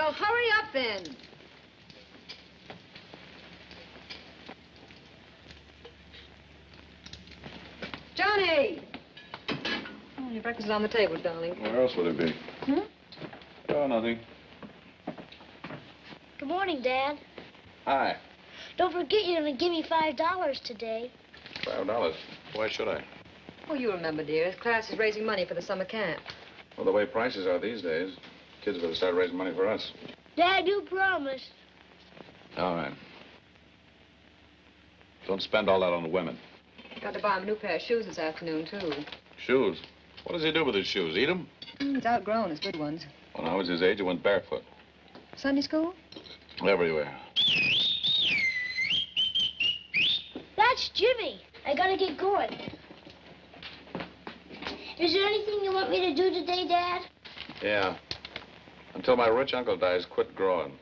Well, hurry up then. Johnny! Oh, your breakfast is on the table, darling. Where else would it be? Hmm? Oh, nothing. Good morning, Dad. Hi. Don't forget you're going to give me $5 today. $5? Why should I? Oh, you remember, dear. His class is raising money for the summer camp. Well, the way prices are these days, kids better start raising money for us. Dad, you promised. All right. Don't spend all that on the women. Got to buy him a new pair of shoes this afternoon, too. Shoes? What does he do with his shoes? Eat them? He's outgrown his good ones. When I was his age, he went barefoot. Sunday school? Everywhere. That's Jimmy. I got to get going. Is there anything you want me to do today, Dad? Yeah. Until my rich uncle dies, quit growing.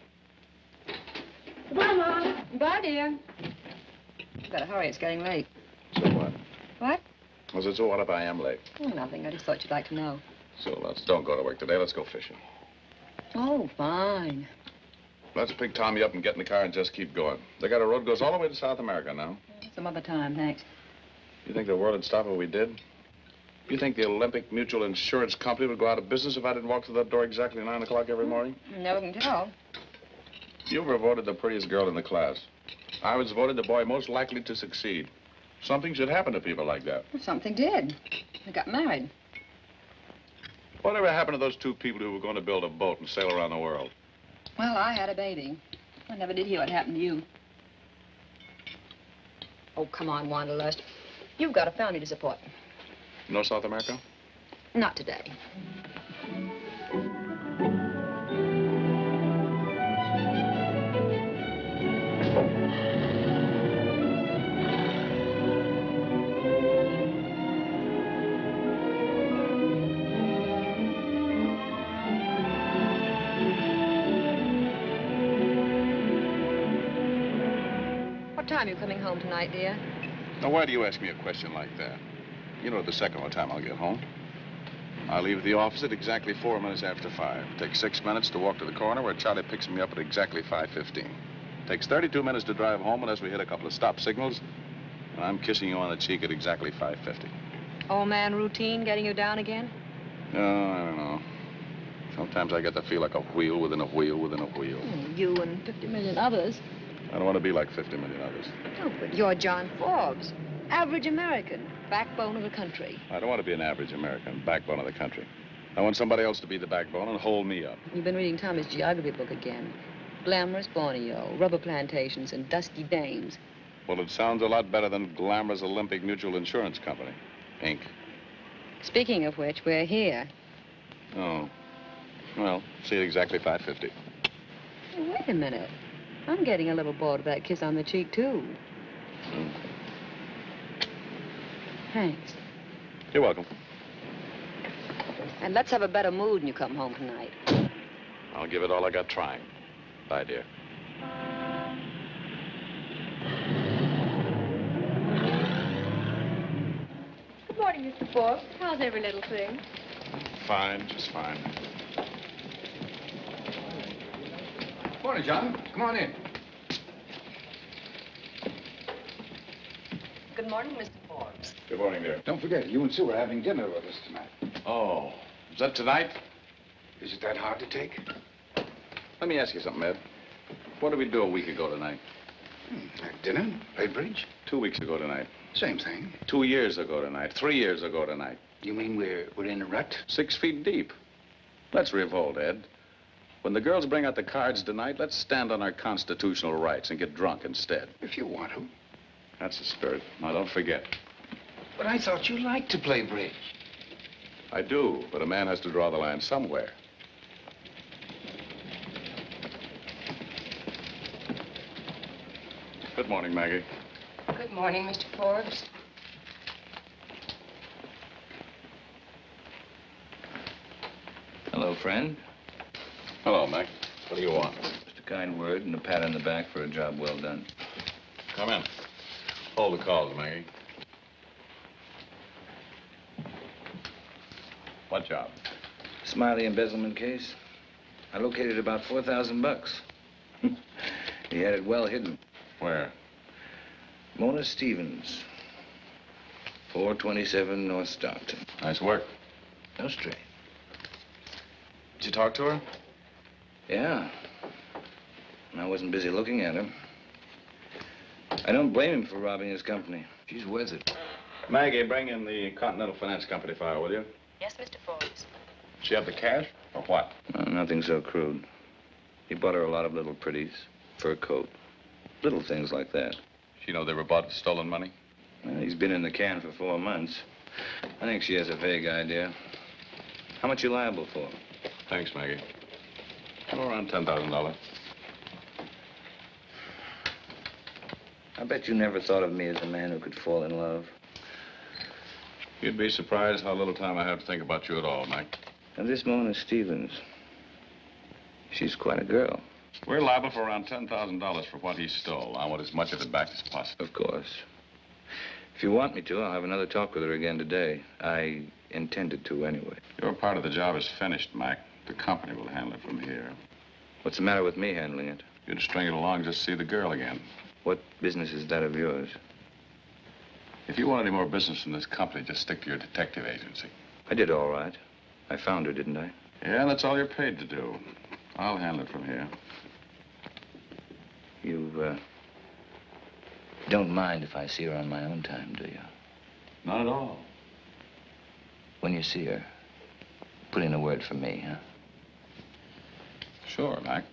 Bye, Mom. Bye, dear. You better hurry. It's getting late. So what? What? I said, so what if I am late? Oh, nothing. I just thought you'd like to know. So let's don't go to work today. Let's go fishing. Oh, fine. Let's pick Tommy up and get in the car and just keep going. They got a road goes all the way to South America now. Some other time, thanks. You think the world would stop if we did? You think the Olympic Mutual Insurance Company would go out of business if I didn't walk through that door exactly 9 o'clock every morning? You never can tell. You were voted the prettiest girl in the class. I was voted the boy most likely to succeed. Something should happen to people like that. Well, something did. They got married. Whatever happened to those two people who were going to build a boat and sail around the world? Well, I had a baby. I never did hear what happened to you. Oh, come on, Wanderlust. You've got a family to support. No South America? Not today. What time are you coming home tonight, dear? Now, why do you ask me a question like that? You know the second what time I'll get home. I leave the office at exactly 4 minutes after 5. It takes 6 minutes to walk to the corner where Charlie picks me up at exactly 5:15. Takes 32 minutes to drive home unless we hit a couple of stop signals. And I'm kissing you on the cheek at exactly 5:50. Old man routine getting you down again? No, I don't know. Sometimes I get to feel like a wheel within a wheel within a wheel. Oh, you and 50 million others. I don't want to be like 50 million others. Oh, but you're John Forbes. Average American. Backbone of the country. I don't want to be an average American, backbone of the country. I want somebody else to be the backbone and hold me up. You've been reading Tommy's geography book again. Glamorous Borneo, rubber plantations, and dusty dames. Well, it sounds a lot better than glamorous Olympic Mutual Insurance Company, Inc. Speaking of which, we're here. Oh. Well, see you at exactly 5:50. Hey, wait a minute. I'm getting a little bored of that kiss on the cheek, too. Thanks. You're welcome. And let's have a better mood when you come home tonight. I'll give it all I got trying. Bye, dear. Good morning, Mr. Forbes. How's every little thing? Fine, just fine. Morning, John. Come on in. Good morning, Mr. Forbes. Good morning, dear. Don't forget, you and Sue are having dinner with us tonight. Oh, is that tonight? Is it that hard to take? Let me ask you something, Ed. What did we do a week ago tonight? Had dinner, played bridge. 2 weeks ago tonight. Same thing. 2 years ago tonight. 3 years ago tonight. You mean we're in a rut? 6 feet deep. Let's revolt, Ed. When the girls bring out the cards tonight, let's stand on our constitutional rights and get drunk instead. If you want to. That's the spirit. Now, don't forget. But I thought you liked to play bridge. I do, but a man has to draw the line somewhere. Good morning, Maggie. Good morning, Mr. Forbes. Hello, friend. Hello, Mac. What do you want? Just a kind word and a pat on the back for a job well done. Come in. Hold the calls, Maggie. What job? Smiley embezzlement case. I located about $4,000. He had it well hidden. Where? Mona Stevens, 427 North Stockton. Nice work. No strain. Did you talk to her? Yeah. I wasn't busy looking at him. I don't blame him for robbing his company. She's worth it. Maggie, bring in the Continental Finance Company file, will you? Yes, Mr. Forbes. She have the cash, or what? Nothing so crude. He bought her a lot of little pretties, fur coat, little things like that. She know they were bought with stolen money? Well, he's been in the can for 4 months. I think she has a vague idea. How much you liable for? Thanks, Maggie. Oh, around $10,000. I bet you never thought of me as a man who could fall in love. You'd be surprised how little time I have to think about you at all, Mike. Now, this Mona Stevens, she's quite a girl. We're liable for around $10,000 for what he stole. I want as much of it back as possible. Of course. If you want me to, I'll have another talk with her again today. I intended to anyway. Your part of the job is finished, Mac. The company will handle it from here. What's the matter with me handling it? You'd string it along just to see the girl again. What business is that of yours? If you want any more business from this company, just stick to your detective agency. I did all right. I found her, didn't I? Yeah, that's all you're paid to do. I'll handle it from here. You, don't mind if I see her on my own time, do you? Not at all. When you see her, put in a word for me, huh? Sure, Mac.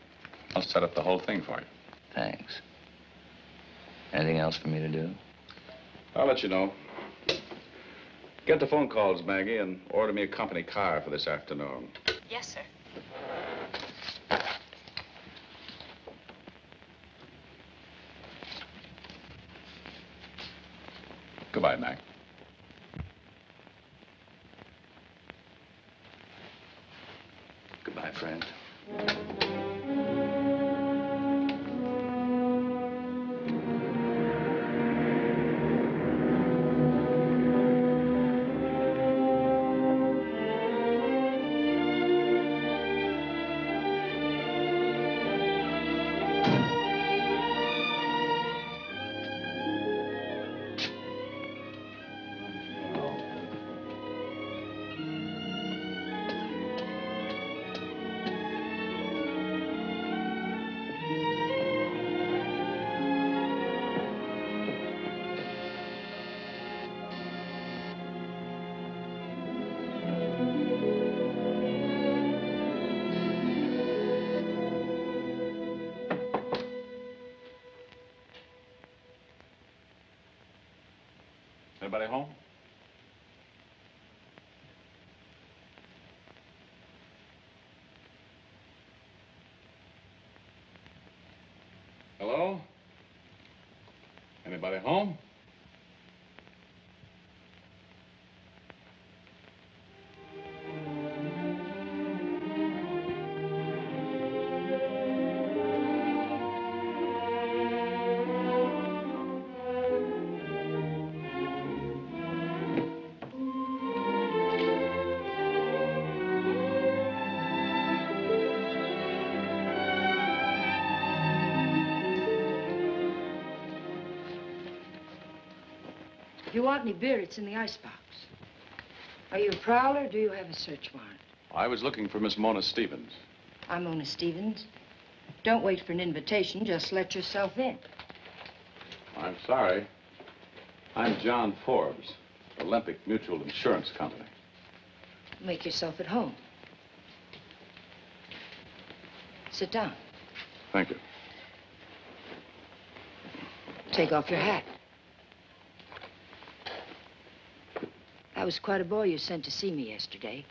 I'll set up the whole thing for you. Thanks. Anything else for me to do? I'll let you know. Get the phone calls, Maggie, and order me a company car for this afternoon. Yes, sir. Goodbye, Mac. Goodbye, friend. Anybody home? Hello? Anybody home? If you want any beer, it's in the icebox. Are you a prowler or do you have a search warrant? I was looking for Miss Mona Stevens. I'm Mona Stevens. Don't wait for an invitation, just let yourself in. I'm sorry. I'm John Forbes, Olympic Mutual Insurance Company. Make yourself at home. Sit down. Thank you. Take off your hat. That was quite a boy you sent to see me yesterday.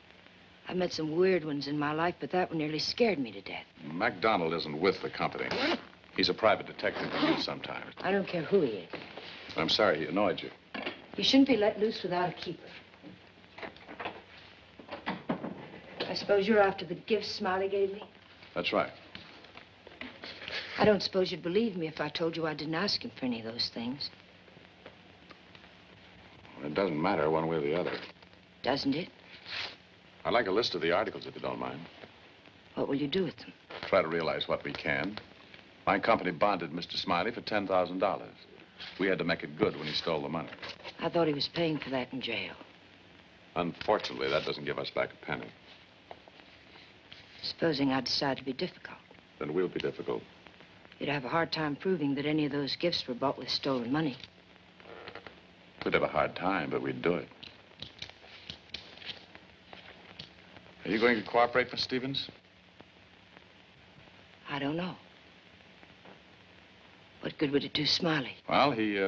I've met some weird ones in my life, but that one nearly scared me to death. MacDonald isn't with the company. He's a private detective we use sometimes. I don't care who he is. I'm sorry he annoyed you. He shouldn't be let loose without a keeper. I suppose you're after the gifts Smiley gave me? That's right. I don't suppose you'd believe me if I told you I didn't ask him for any of those things. It doesn't matter one way or the other. Doesn't it? I'd like a list of the articles, if you don't mind. What will you do with them? Try to realize what we can. My company bonded Mr. Smiley for $10,000. We had to make it good when he stole the money. I thought he was paying for that in jail. Unfortunately, that doesn't give us back a penny. Supposing I decide to be difficult. Then we'll be difficult. You'd have a hard time proving that any of those gifts were bought with stolen money. We'd have a hard time, but we'd do it. Are you going to cooperate, Miss Stevens? I don't know. What good would it do Smiley? Well, he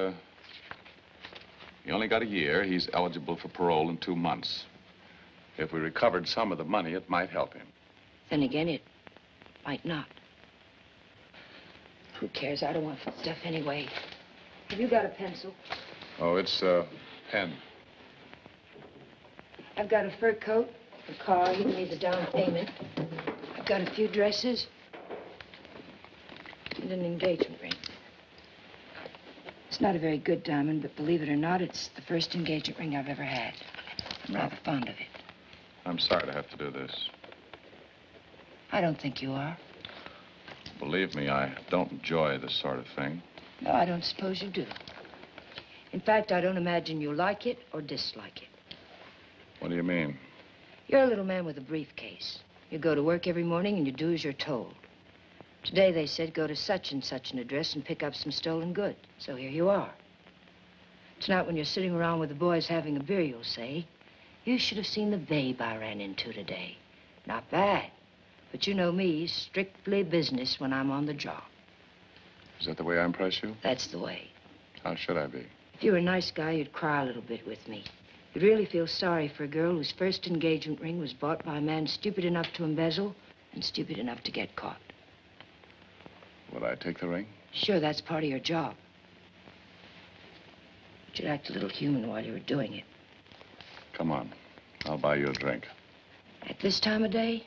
only got a year. He's eligible for parole in 2 months. If we recovered some of the money, it might help him. Then again, it might not. Who cares? I don't want stuff anyway. Have you got a pencil? Oh, it's pen. I've got a fur coat, a car, you can leave the down payment. I've got a few dresses and an engagement ring. It's not a very good diamond, but believe it or not, it's the first engagement ring I've ever had. I'm rather fond of it. I'm sorry to have to do this. I don't think you are. Believe me, I don't enjoy this sort of thing. No, I don't suppose you do. In fact, I don't imagine you like it or dislike it. What do you mean? You're a little man with a briefcase. You go to work every morning and you do as you're told. Today, they said, go to such and such an address and pick up some stolen goods. So here you are. Tonight, when you're sitting around with the boys having a beer, you'll say, you should have seen the babe I ran into today. Not bad. But you know me, strictly business when I'm on the job. Is that the way I impress you? That's the way. How should I be? If you were a nice guy, you'd cry a little bit with me. You'd really feel sorry for a girl whose first engagement ring was bought by a man stupid enough to embezzle and stupid enough to get caught. Would I take the ring? Sure, that's part of your job. But you'd act a little human while you were doing it. Come on. I'll buy you a drink. At this time of day?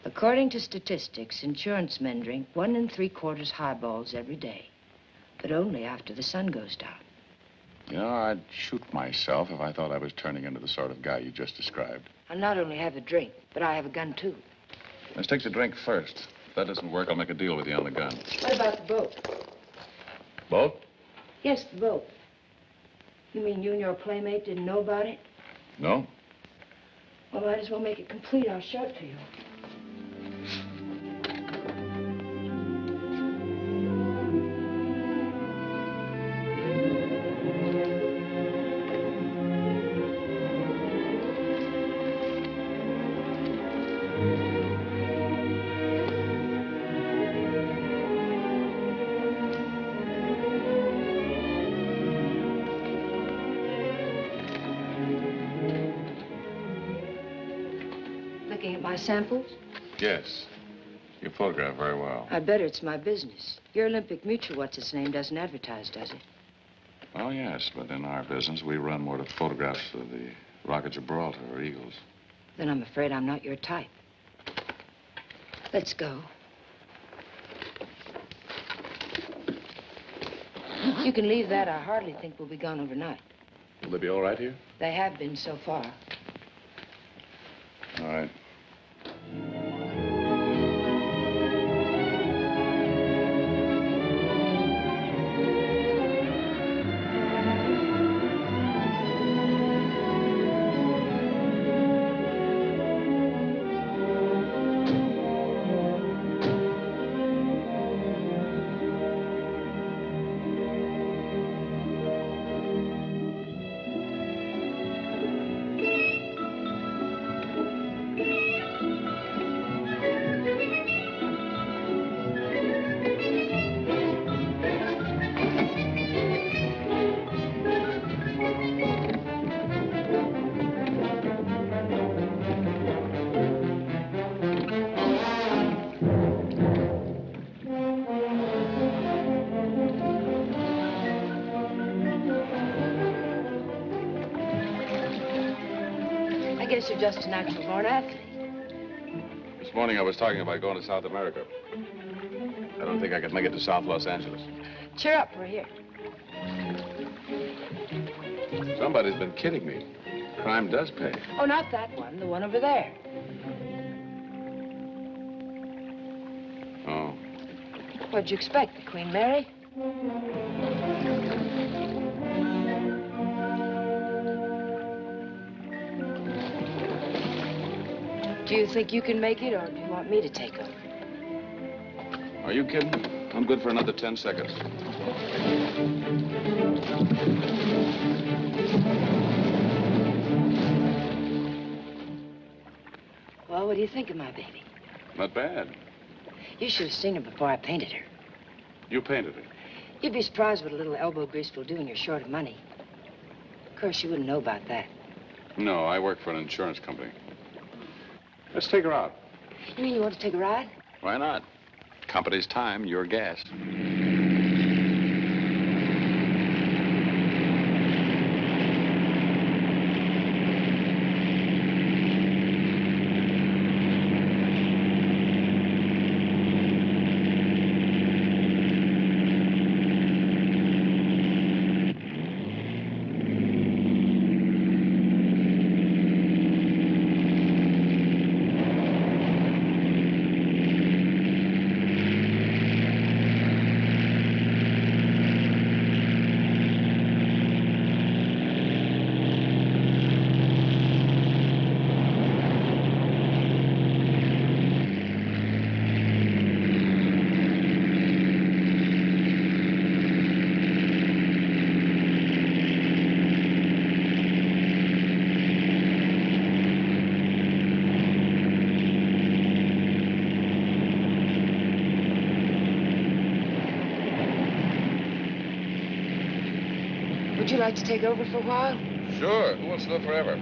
According to statistics, insurance men drink 1 3/4 highballs every day, but only after the sun goes down. You know, I'd shoot myself if I thought I was turning into the sort of guy you just described. I'll not only have a drink, but I have a gun, too. Let's take the drink first. If that doesn't work, I'll make a deal with you on the gun. What about the boat? Boat? Yes, the boat. You mean you and your playmate didn't know about it? No. Well, might as well make it complete. I'll show it to you. Looking at my samples? Yes. You photograph very well. I bet it's my business. Your Olympic Mutual, what's its name, doesn't advertise, does it? Well, yes, but in our business, we run more to photographs of the Rock of Gibraltar or Eagles. Then I'm afraid I'm not your type. Let's go. You can leave that. I hardly think we'll be gone overnight. Will they be all right here? They have been so far. All right. I guess you're just a natural-born athlete. This morning I was talking about going to South America. I don't think I could make it to South Los Angeles. Cheer up, we're here. Somebody's been kidding me. Crime does pay. Oh, not that one, the one over there. Oh. What'd you expect, the Queen Mary? Do you think you can make it, or do you want me to take over? Are you kidding? I'm good for another 10 seconds. Well, what do you think of my baby? Not bad. You should have seen her before I painted her. You painted it. You'd be surprised what a little elbow grease will do when you're short of money. Of course, you wouldn't know about that. No, I work for an insurance company. Let's take her out. You mean you want to take a ride? Why not? Company's time, your gas. Would you like to take over for a while? Sure. Who wants to live forever?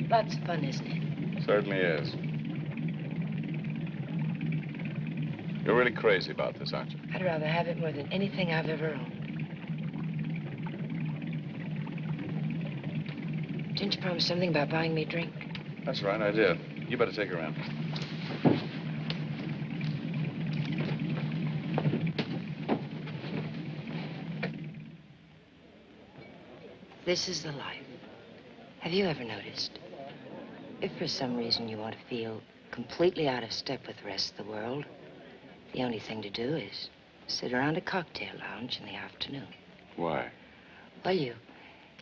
Lots of fun, isn't it? Certainly is. You're really crazy about this, aren't you? I'd rather have it more than anything I've ever owned. Didn't you promise something about buying me a drink? That's right, I did. You better take her in. This is the life. Have you ever noticed? If for some reason you want to feel completely out of step with the rest of the world, the only thing to do is sit around a cocktail lounge in the afternoon. Why? Well, you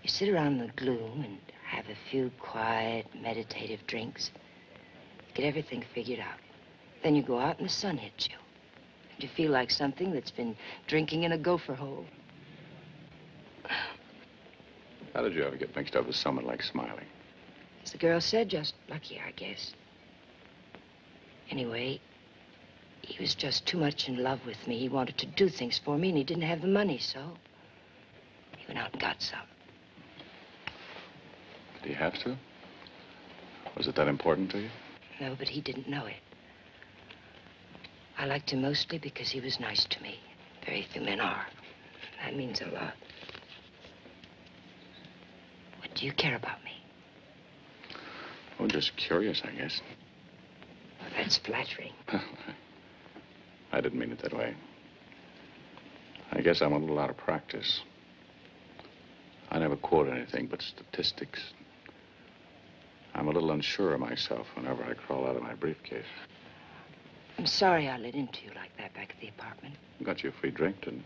sit around in the gloom and have a few quiet, meditative drinks. Get everything figured out. Then you go out and the sun hits you. And you feel like something that's been drinking in a gopher hole. How did you ever get mixed up with someone like Smiley? As the girl said, just lucky, I guess. Anyway, he was just too much in love with me. He wanted to do things for me, and he didn't have the money, so he went out and got some. Did he have to? Was it that important to you? No, but he didn't know it. I liked him mostly because he was nice to me. Very few men are. That means a lot. What do you care about me? Oh, just curious, I guess. Well, that's flattering. I didn't mean it that way. I guess I'm a little out of practice. I never quote anything but statistics. I'm a little unsure of myself whenever I crawl out of my briefcase. I'm sorry I let into you like that back at the apartment. Got you a free drink, didn't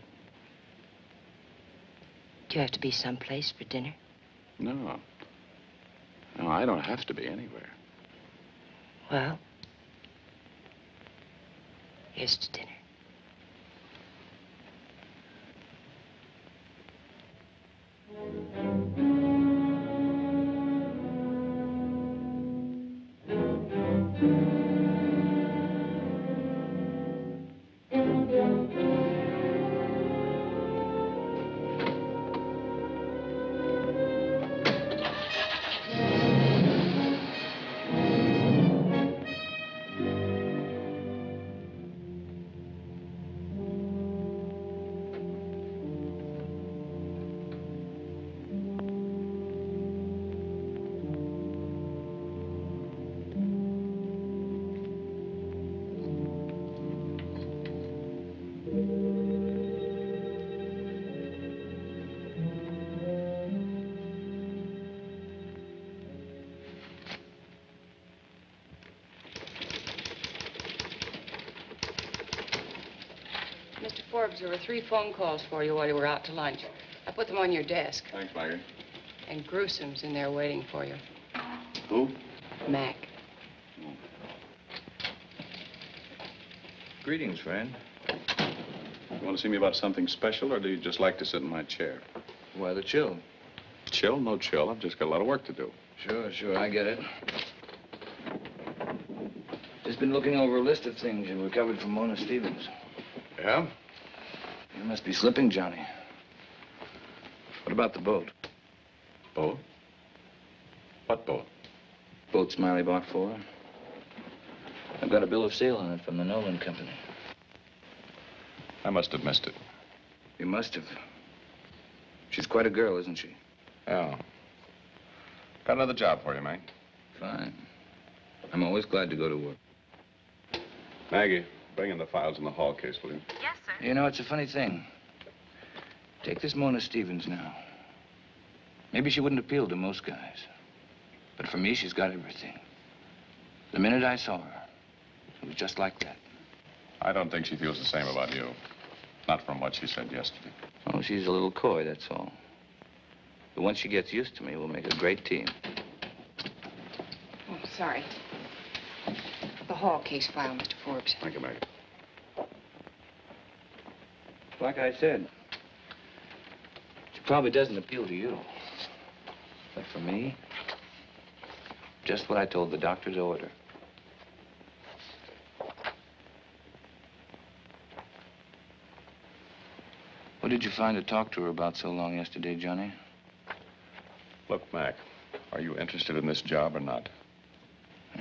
Do you have to be someplace for dinner? No. No, I don't have to be anywhere. Well, here's to dinner. Forbes, there were 3 phone calls for you while you were out to lunch. I put them on your desk. Thanks, Maggie. And Gruesome's in there waiting for you. Who? Mac. Greetings, friend. You want to see me about something special, or do you just like to sit in my chair? Why the chill? Chill? No chill. I've just got a lot of work to do. Sure, I get it. Just been looking over a list of things you recovered from Mona Stevens. Yeah? You must be slipping, Johnny. What about the boat? Boat? What boat? Boat Smiley bought for her. I've got a bill of sale on it from the Nolan Company. I must have missed it. You must have. She's quite a girl, isn't she? Yeah. Got another job for you, Mag. Fine. I'm always glad to go to work. Maggie, bring in the files in the hall case, will you? Yes, sir. You know, it's a funny thing. Take this Mona Stevens now. Maybe she wouldn't appeal to most guys. But for me, she's got everything. The minute I saw her, it was just like that. I don't think she feels the same about you. Not from what she said yesterday. Oh, she's a little coy, that's all. But once she gets used to me, we'll make a great team. Oh, sorry. The hall case file, Mr. Forbes. Thank you, Maggie. Like I said, she probably doesn't appeal to you. But for me, just what I told the doctor to order. What did you find to talk to her about so long yesterday, Johnny? Look, Mac, are you interested in this job or not?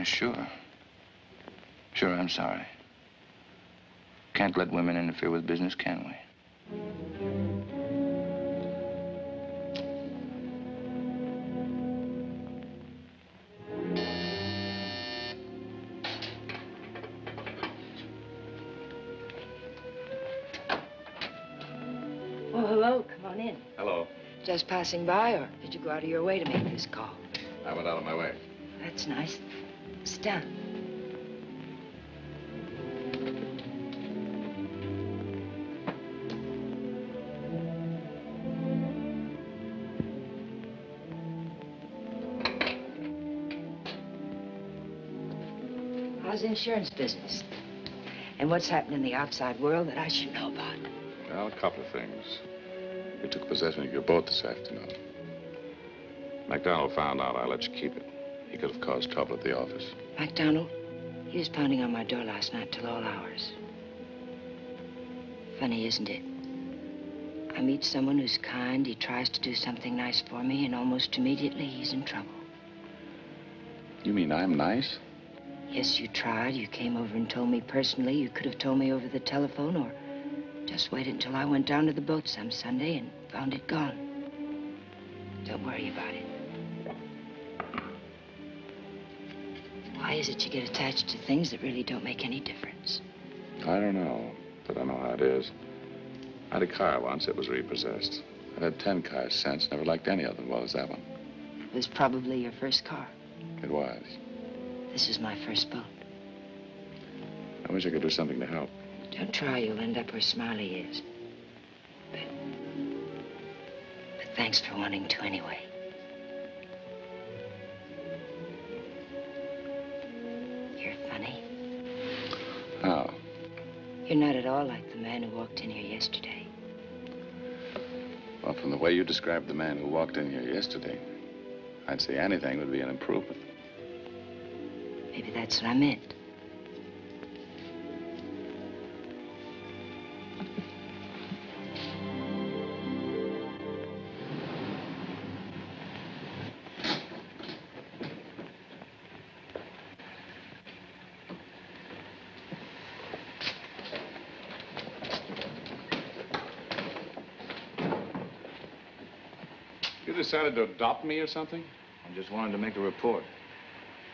Sure. Sure, I'm sorry. Can't let women interfere with business, can we? Oh, hello. Come on in. Hello. Just passing by, or did you go out of your way to make this call? I went out of my way. That's nice. Sit down. How's the insurance business? And what's happening in the outside world that I should know about? Well, a couple of things. You took possession of your boat this afternoon. MacDonald found out I let you keep it. He could have caused trouble at the office. MacDonald, he was pounding on my door last night till all hours. Funny, isn't it? I meet someone who's kind, he tries to do something nice for me, and almost immediately he's in trouble. You mean I'm nice? Yes, you tried. You came over and told me personally. You could have told me over the telephone or just waited until I went down to the boat some Sunday and found it gone. Don't worry about it. Why is it you get attached to things that really don't make any difference? I don't know, but I know how it is. I had a car once. It was repossessed. I've had 10 cars since. Never liked any of them as well as that one. It was probably your first car. It was. This is my first boat. I wish I could do something to help. Don't try. You'll end up where Smiley is. But thanks for wanting to anyway. You're funny. How? You're not at all like the man who walked in here yesterday. Well, from the way you described the man who walked in here yesterday, I'd say anything would be an improvement. Maybe that's what I meant. You decided to adopt me or something? I just wanted to make a report.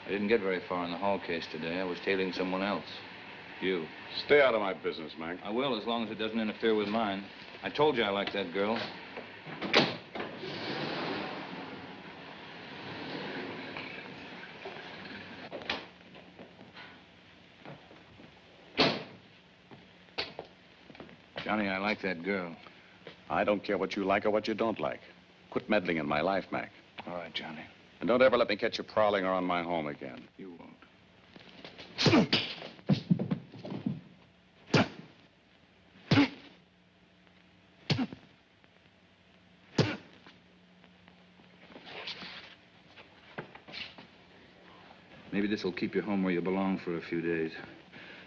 I didn't get very far in the hall case today. I was tailing someone else. You. Stay out of my business, Mac. I will, as long as it doesn't interfere with mine. I told you I liked that girl. Johnny, I like that girl. I don't care what you like or what you don't like. Quit meddling in my life, Mac. All right, Johnny. And don't ever let me catch you prowling around my home again. You won't. Maybe this will keep you home where you belong for a few days.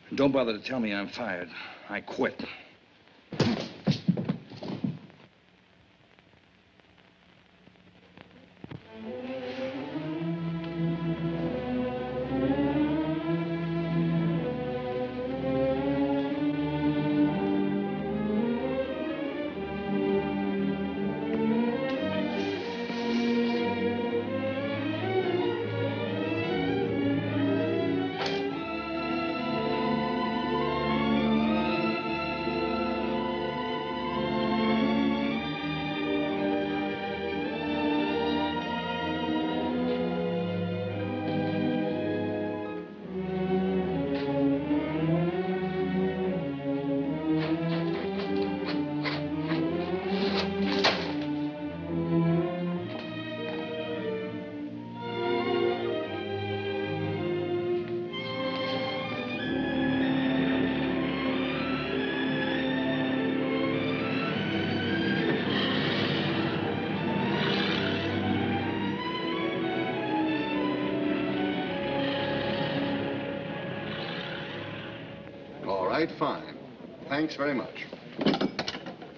And don't bother to tell me I'm fired. I quit. Fine. Thanks very much.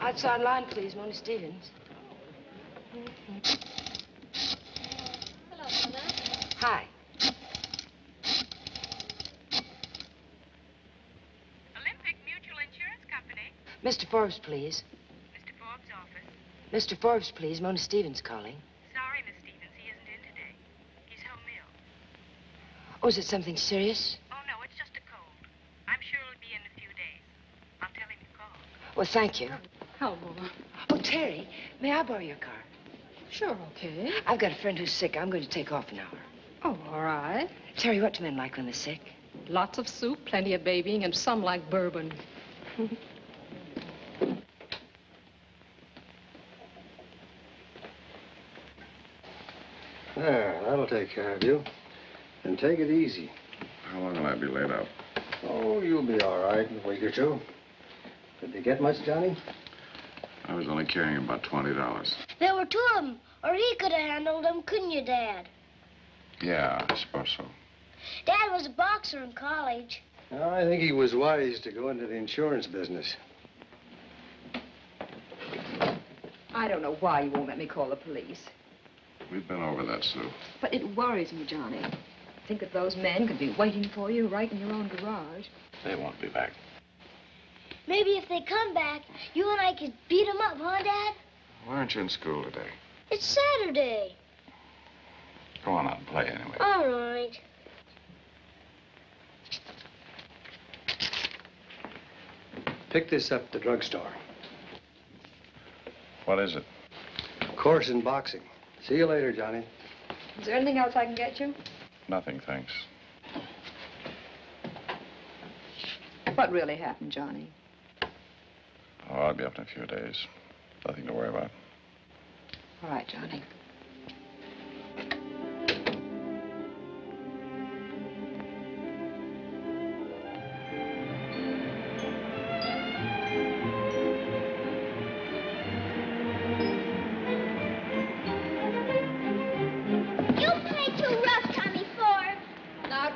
Outside line, please, Mona Stevens. Hello, Mother. Hi. Olympic Mutual Insurance Company. Mr. Forbes, please. Mr. Forbes' office. Mr. Forbes, please. Mona Stevens calling. Sorry, Miss Stevens, he isn't in today. He's home ill. Oh, is it something serious? Oh, no, it's just a cold. I'm sure he'll be in a few days. I'll tell him you called. Well, thank you. How, Mama? Oh, Terry, may I borrow your car? Sure, okay. I've got a friend who's sick. I'm going to take off an hour. Oh, all right. Terry, what do men like when they're sick? Lots of soup, plenty of babying, and some like bourbon. There, that'll take care of you. And take it easy. How long will I be laid up? Oh, you'll be all right in a week or two. Did they get much, Johnny? I was only carrying about $20. There were two of them, or he could have handled them, couldn't you, Dad? Yeah, I suppose so. Dad was a boxer in college. I think he was wise to go into the insurance business. I don't know why you won't let me call the police. We've been over that, Sue. But it worries me, Johnny. Think that those men could be waiting for you right in your own garage. They won't be back. Maybe if they come back, you and I could beat them up, huh, Dad? Why aren't you in school today? It's Saturday. Go on out and play anyway. All right. Pick this up at the drugstore. What is it? Course in boxing. See you later, Johnny. Is there anything else I can get you? Nothing, thanks. What really happened, Johnny? Oh, I'll be up in a few days. Nothing to worry about. All right, Johnny.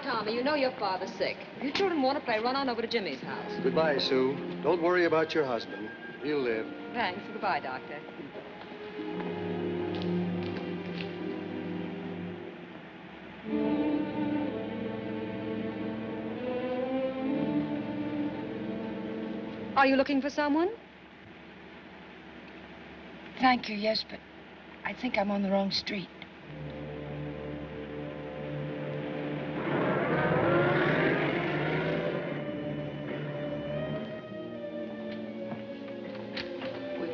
Tommy, you know your father's sick. If you children want to play, run on over to Jimmy's house. Goodbye, Sue. Don't worry about your husband. He'll live. Thanks. Goodbye, Doctor. Are you looking for someone? Thank you, yes, but I think I'm on the wrong street.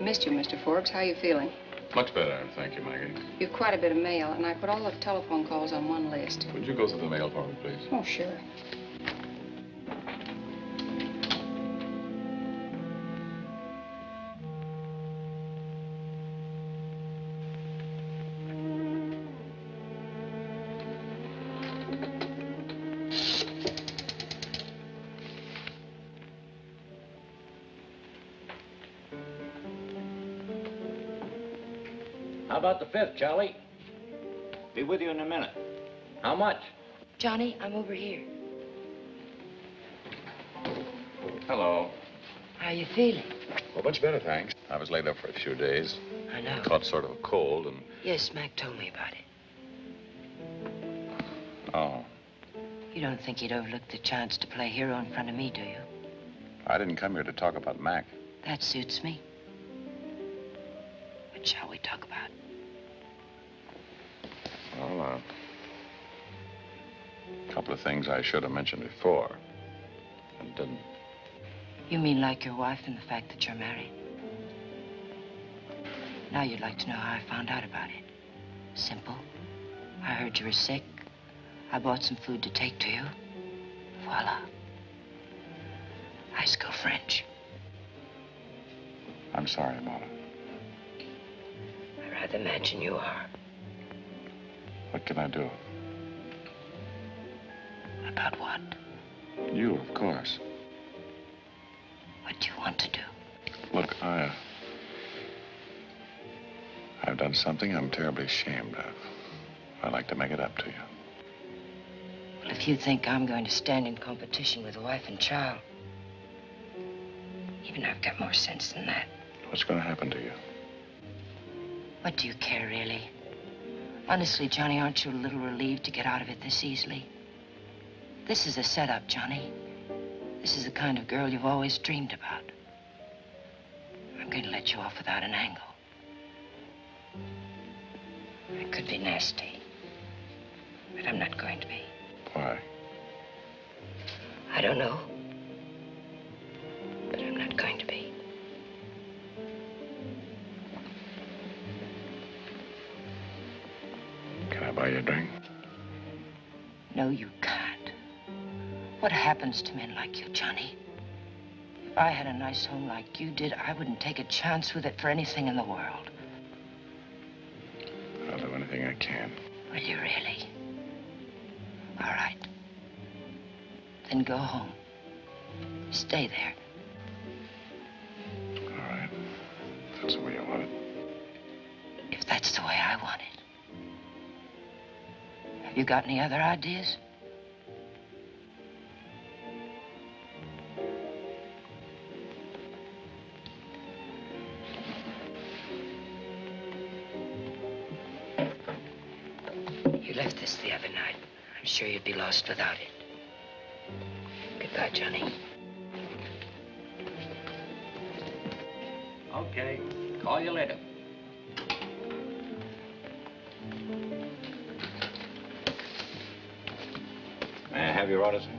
Missed you, Mr. Forbes. How are you feeling? Much better, thank you, Maggie. You've quite a bit of mail, and I put all the telephone calls on one list. Would you go through the mail for me, please? Oh, sure. How about the 5th, Charlie? Be with you in a minute. How much? Johnny, I'm over here. Hello. How you feeling? Well, much better, thanks. I was laid up for a few days. I know. Caught sort of a cold and... Yes, Mac told me about it. Oh. You don't think he'd overlook the chance to play hero in front of me, do you? I didn't come here to talk about Mac. That suits me. What shall we talk about? Well, a couple of things I should have mentioned before and didn't. You mean like your wife and the fact that you're married? Now you'd like to know how I found out about it. Simple. I heard you were sick. I bought some food to take to you. Voila. I go French. I'm sorry about it. I'd rather imagine you are. What can I do? About what? You, of course. What do you want to do? Look, I've done something I'm terribly ashamed of. I'd like to make it up to you. Well, if you think I'm going to stand in competition with a wife and child, even I've got more sense than that. What's going to happen to you? What do you care, really? Honestly, Johnny, aren't you a little relieved to get out of it this easily? This is a setup, Johnny. This is the kind of girl you've always dreamed about. I'm going to let you off without an angle. I could be nasty, but I'm not going to be. Why? I don't know, but I'm not going to be. Can I buy you a drink? No, you can't. What happens to men like you, Johnny? If I had a nice home like you did, I wouldn't take a chance with it for anything in the world. I'll do anything I can. Will you really? All right. Then go home. Stay there. All right. If that's the way you want it. If that's the way I want it. Have you got any other ideas? You left this the other night. I'm sure you'd be lost without it. Goodbye, Johnny. Okay. Call you later. May I have your order, sir?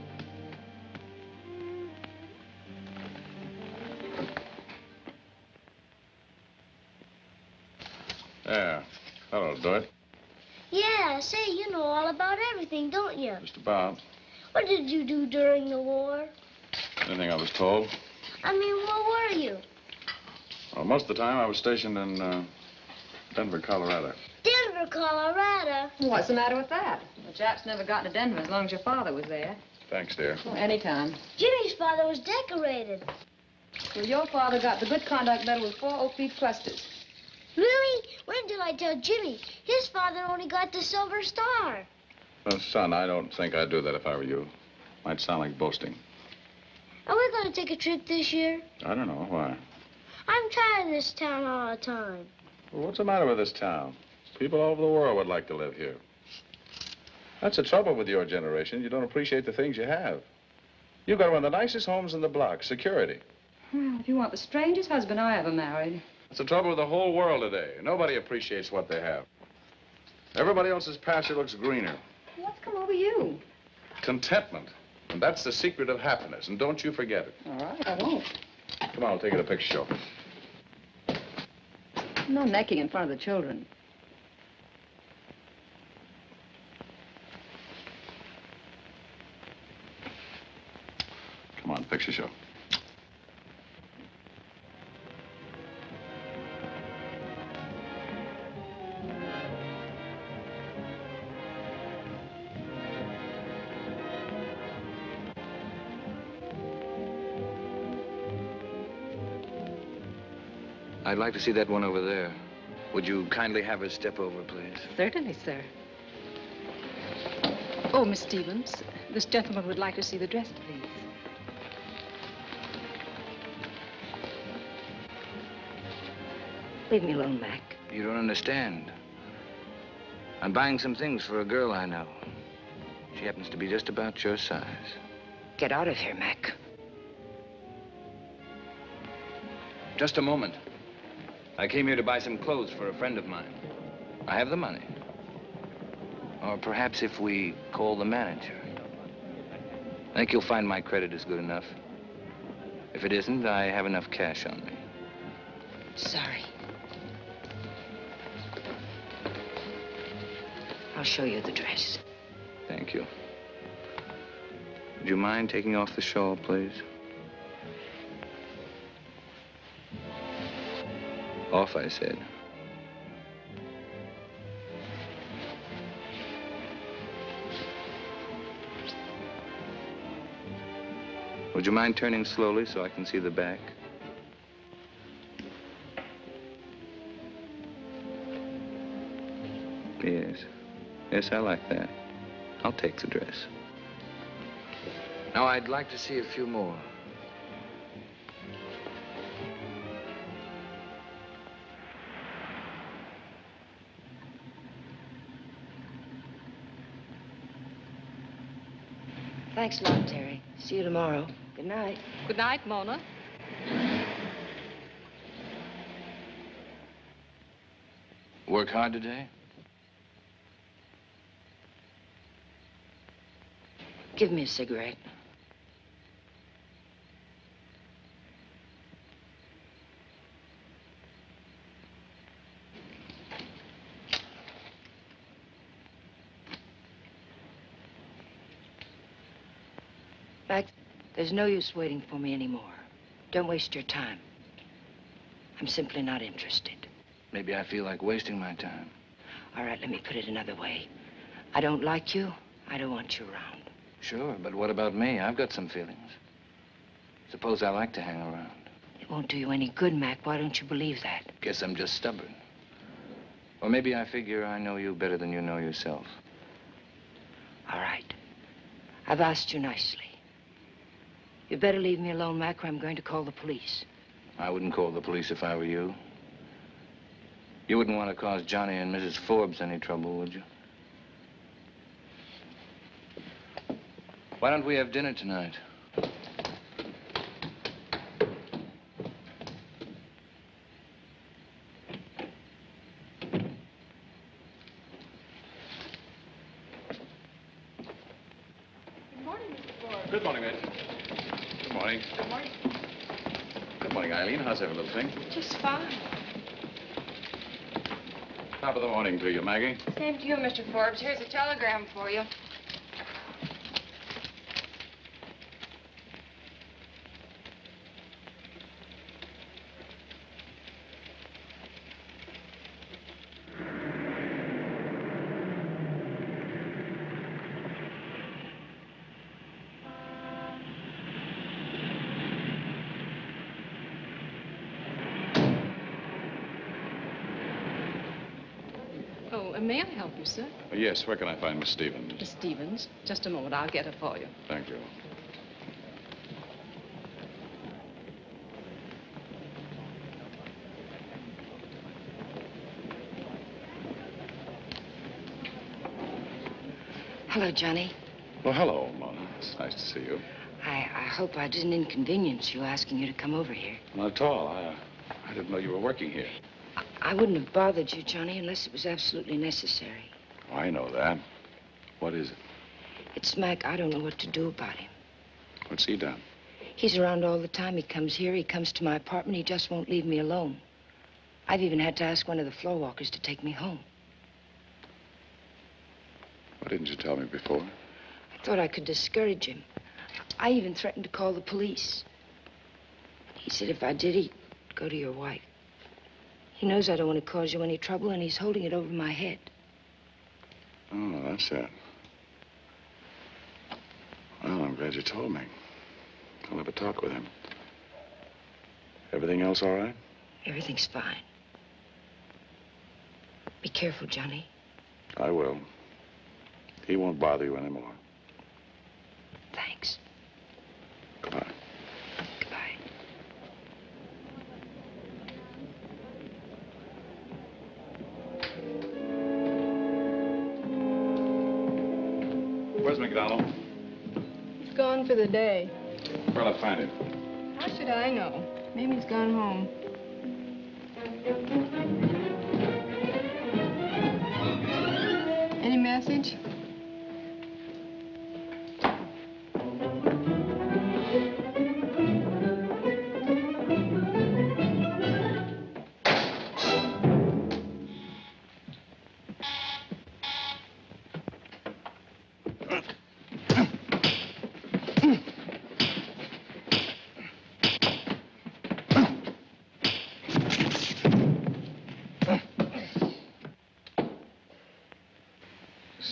Yeah. That'll do it. Yeah, say, you know all about everything, don't you? Just about. What did you do during the war? Anything I was told. I mean, where were you? Well, most of the time I was stationed in Denver, Colorado. Denver, Colorado. What's the matter with that? The Japs never got to Denver as long as your father was there. Thanks, dear. Oh, anytime. Jimmy's father was decorated. Well, your father got the Good Conduct Medal with 4 oak leaf clusters. Really? When did I tell Jimmy? His father only got the Silver Star. Well, son, I don't think I'd do that if I were you. Might sound like boasting. Are we going to take a trip this year? I don't know. Why? I'm tired of this town all the time. Well, what's the matter with this town? People all over the world would like to live here. That's the trouble with your generation. You don't appreciate the things you have. You've got one of the nicest homes in the block, security. Well, if you want the strangest husband I ever married. That's the trouble with the whole world today. Nobody appreciates what they have. Everybody else's pasture looks greener. What's come over you? Contentment. And that's the secret of happiness. And don't you forget it. All right, I won't. Come on, I'll take you to the picture show. No necking in front of the children. Come on, picture show. I'd like to see that one over there. Would you kindly have her step over, please? Certainly, sir. Oh, Miss Stevens, this gentleman would like to see the dress, please. Leave me alone, Mac. You don't understand. I'm buying some things for a girl I know. She happens to be just about your size. Get out of here, Mac. Just a moment. I came here to buy some clothes for a friend of mine. I have the money. Or perhaps if we call the manager. I think you'll find my credit is good enough. If it isn't, I have enough cash on me. Sorry. I'll show you the dress. Thank you. Would you mind taking off the shawl, please? Off, I said. Would you mind turning slowly so I can see the back? Yes. Yes, I like that. I'll take the dress. Now, I'd like to see a few more. Thanks a lot, Terry. See you tomorrow. Good night. Good night, Mona. Work hard today? Give me a cigarette. Mac, there's no use waiting for me anymore. Don't waste your time. I'm simply not interested. Maybe I feel like wasting my time. All right, let me put it another way. I don't like you. I don't want you around. Sure, but what about me? I've got some feelings. Suppose I like to hang around. It won't do you any good, Mac. Why don't you believe that? Guess I'm just stubborn. Or maybe I figure I know you better than you know yourself. All right. I've asked you nicely. You better leave me alone, Mac, or I'm going to call the police. I wouldn't call the police if I were you. You wouldn't want to cause Johnny and Mrs. Forbes any trouble, would you? Why don't we have dinner tonight? Good morning, Mr. Forbes. Good morning, Ed. Good morning. Good morning. Good morning, Eileen. How's every little thing? Just fine. Top of the morning to you, Maggie. Same to you, Mr. Forbes. Here's a telegram for you. Oh, may I help you, sir? Yes, where can I find Miss Stevens? Miss Stevens, just a moment. I'll get her for you. Thank you. Hello, Johnny. Well, hello, Mona. It's nice to see you. I hope I didn't inconvenience you asking you to come over here. Not at all. I didn't know you were working here. I wouldn't have bothered you, Johnny, unless it was absolutely necessary. Oh, I know that. What is it? It's Mac. I don't know what to do about him. What's he done? He's around all the time. He comes here. He comes to my apartment. He just won't leave me alone. I've even had to ask one of the floor walkers to take me home. Why didn't you tell me before? I thought I could discourage him. I even threatened to call the police. He said if I did, he'd go to your wife. He knows I don't want to cause you any trouble, and he's holding it over my head. Oh, that's it. Well, I'm glad you told me. I'll have a talk with him. Everything else all right? Everything's fine. Be careful, Johnny. I will. He won't bother you anymore. Thanks. Goodbye. Goodbye. Where's McDonald? He's gone for the day. Where'll I find him? How should I know? Maybe he's gone home. Any message?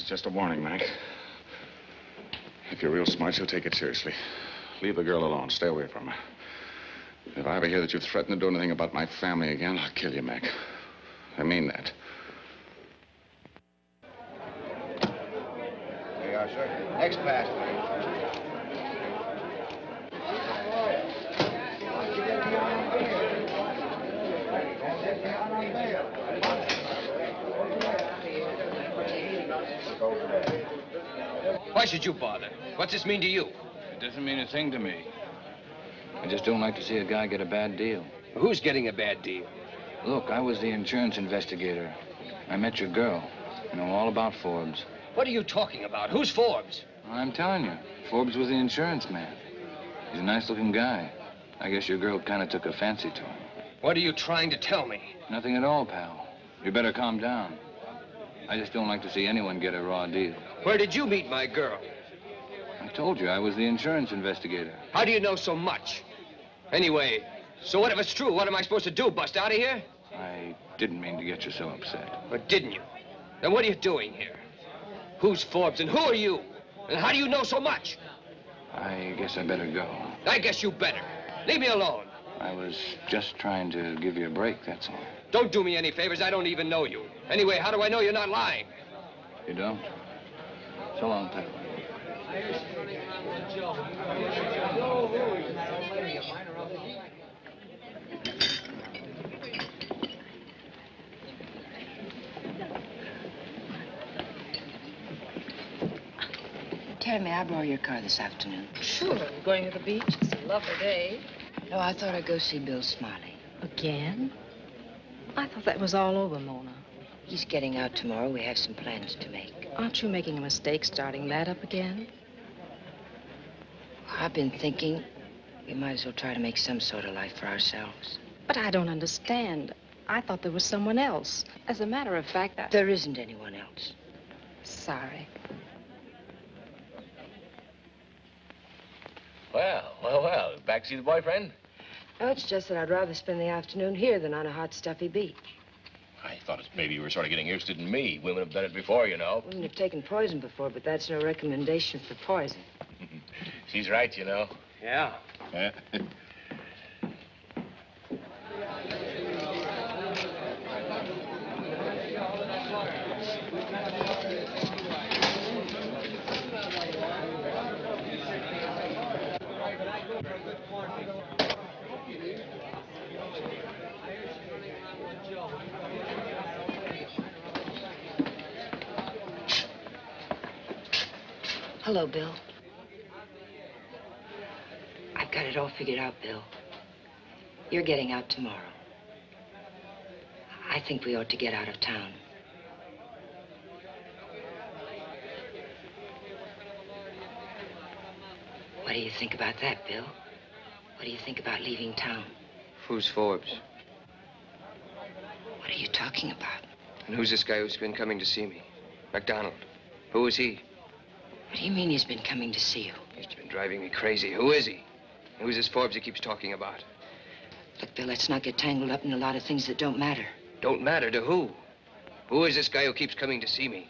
Just a warning, Mac. If you're real smart, you'll take it seriously. Leave the girl alone. Stay away from her. If I ever hear that you've threatened to do anything about my family again, I'll kill you, Mac. I mean that. There you are, sir. Next pass, Why should you bother? What's this mean to you? It doesn't mean a thing to me. I just don't like to see a guy get a bad deal. Who's getting a bad deal? Look, I was the insurance investigator. I met your girl. I know all about Forbes. What are you talking about? Who's Forbes? I'm telling you, Forbes was the insurance man. He's a nice-looking guy. I guess your girl kind of took a fancy to him. What are you trying to tell me? Nothing at all, pal. You better calm down. I just don't like to see anyone get a raw deal. Where did you meet my girl? I told you I was the insurance investigator. How do you know so much? Anyway, so what if it's true? What am I supposed to do, bust out of here? I didn't mean to get you so upset. But didn't you? Then what are you doing here? Who's Forbes and who are you? And how do you know so much? I guess I better go. I guess you better. Leave me alone. I was just trying to give you a break, that's all. Don't do me any favors. I don't even know you. Anyway, how do I know you're not lying? You don't? So long, pal. Tell me, I borrow your car this afternoon. Sure. Going to the beach? It's a lovely day. No, I thought I'd go see Bill Smiley. Again? I thought that was all over, Mona. He's getting out tomorrow. We have some plans to make. Aren't you making a mistake starting that up again? I've been thinking we might as well try to make some sort of life for ourselves. But I don't understand. I thought there was someone else. As a matter of fact, There isn't anyone else. Sorry. Well. Back to see the boyfriend? No, it's just that I'd rather spend the afternoon here than on a hot, stuffy beach. I thought maybe you were sort of getting interested in me. Women have done it before, you know. Women have taken poison before, but that's no recommendation for poison. She's right, you know. Yeah. Hello, Bill. I've got it all figured out, Bill. You're getting out tomorrow. I think we ought to get out of town. What do you think about that, Bill? What do you think about leaving town? Who's Forbes? What are you talking about? And who's this guy who's been coming to see me? MacDonald. Who is he? What do you mean he's been coming to see you? He's been driving me crazy. Who is he? And who's this Forbes he keeps talking about? Look, Bill, let's not get tangled up in a lot of things that don't matter. Don't matter to who? Who is this guy who keeps coming to see me?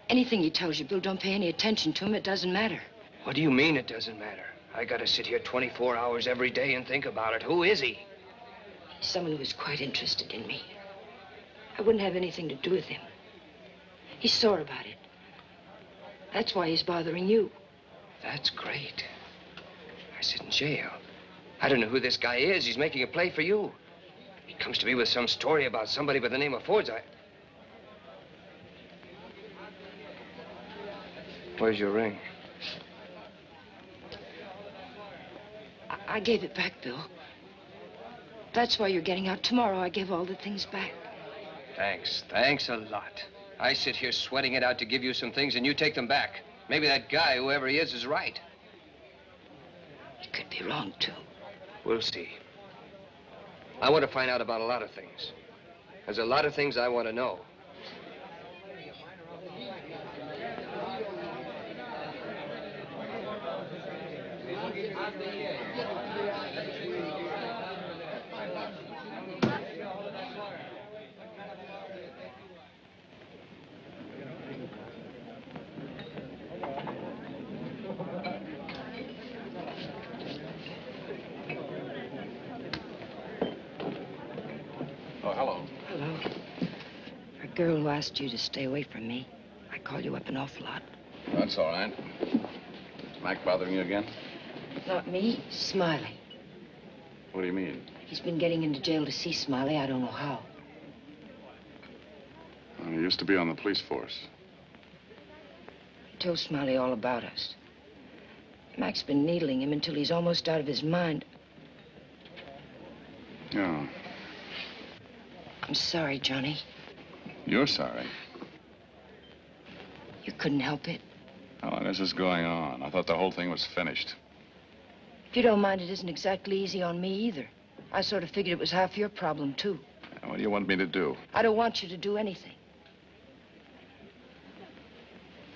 Anything he tells you, Bill, don't pay any attention to him. It doesn't matter. What do you mean it doesn't matter? I gotta sit here 24 hours every day and think about it. Who is he? Someone who is quite interested in me. I wouldn't have anything to do with him. He's sore about it. That's why he's bothering you. That's great. I sit in jail. I don't know who this guy is. He's making a play for you. He comes to me with some story about somebody by the name of Ford's. Where's your ring? I gave it back, Bill. That's why you're getting out tomorrow. I gave all the things back. Thanks. Thanks a lot. I sit here sweating it out to give you some things, and you take them back. Maybe that guy, whoever he is right. He could be wrong, too. We'll see. I want to find out about a lot of things. There's a lot of things I want to know. Oh, hello. Hello. For a girl who asked you to stay away from me, I call you up an awful lot. That's all right. Is Mac bothering you again? Not me, Smiley. What do you mean? He's been getting into jail to see Smiley. I don't know how. Well, he used to be on the police force. He told Smiley all about us. Mac's been needling him until he's almost out of his mind. Yeah. I'm sorry, Johnny. You're sorry. You couldn't help it. Oh, this is going on. I thought the whole thing was finished. If you don't mind, it isn't exactly easy on me either. I sort of figured it was half your problem, too. What do you want me to do? I don't want you to do anything.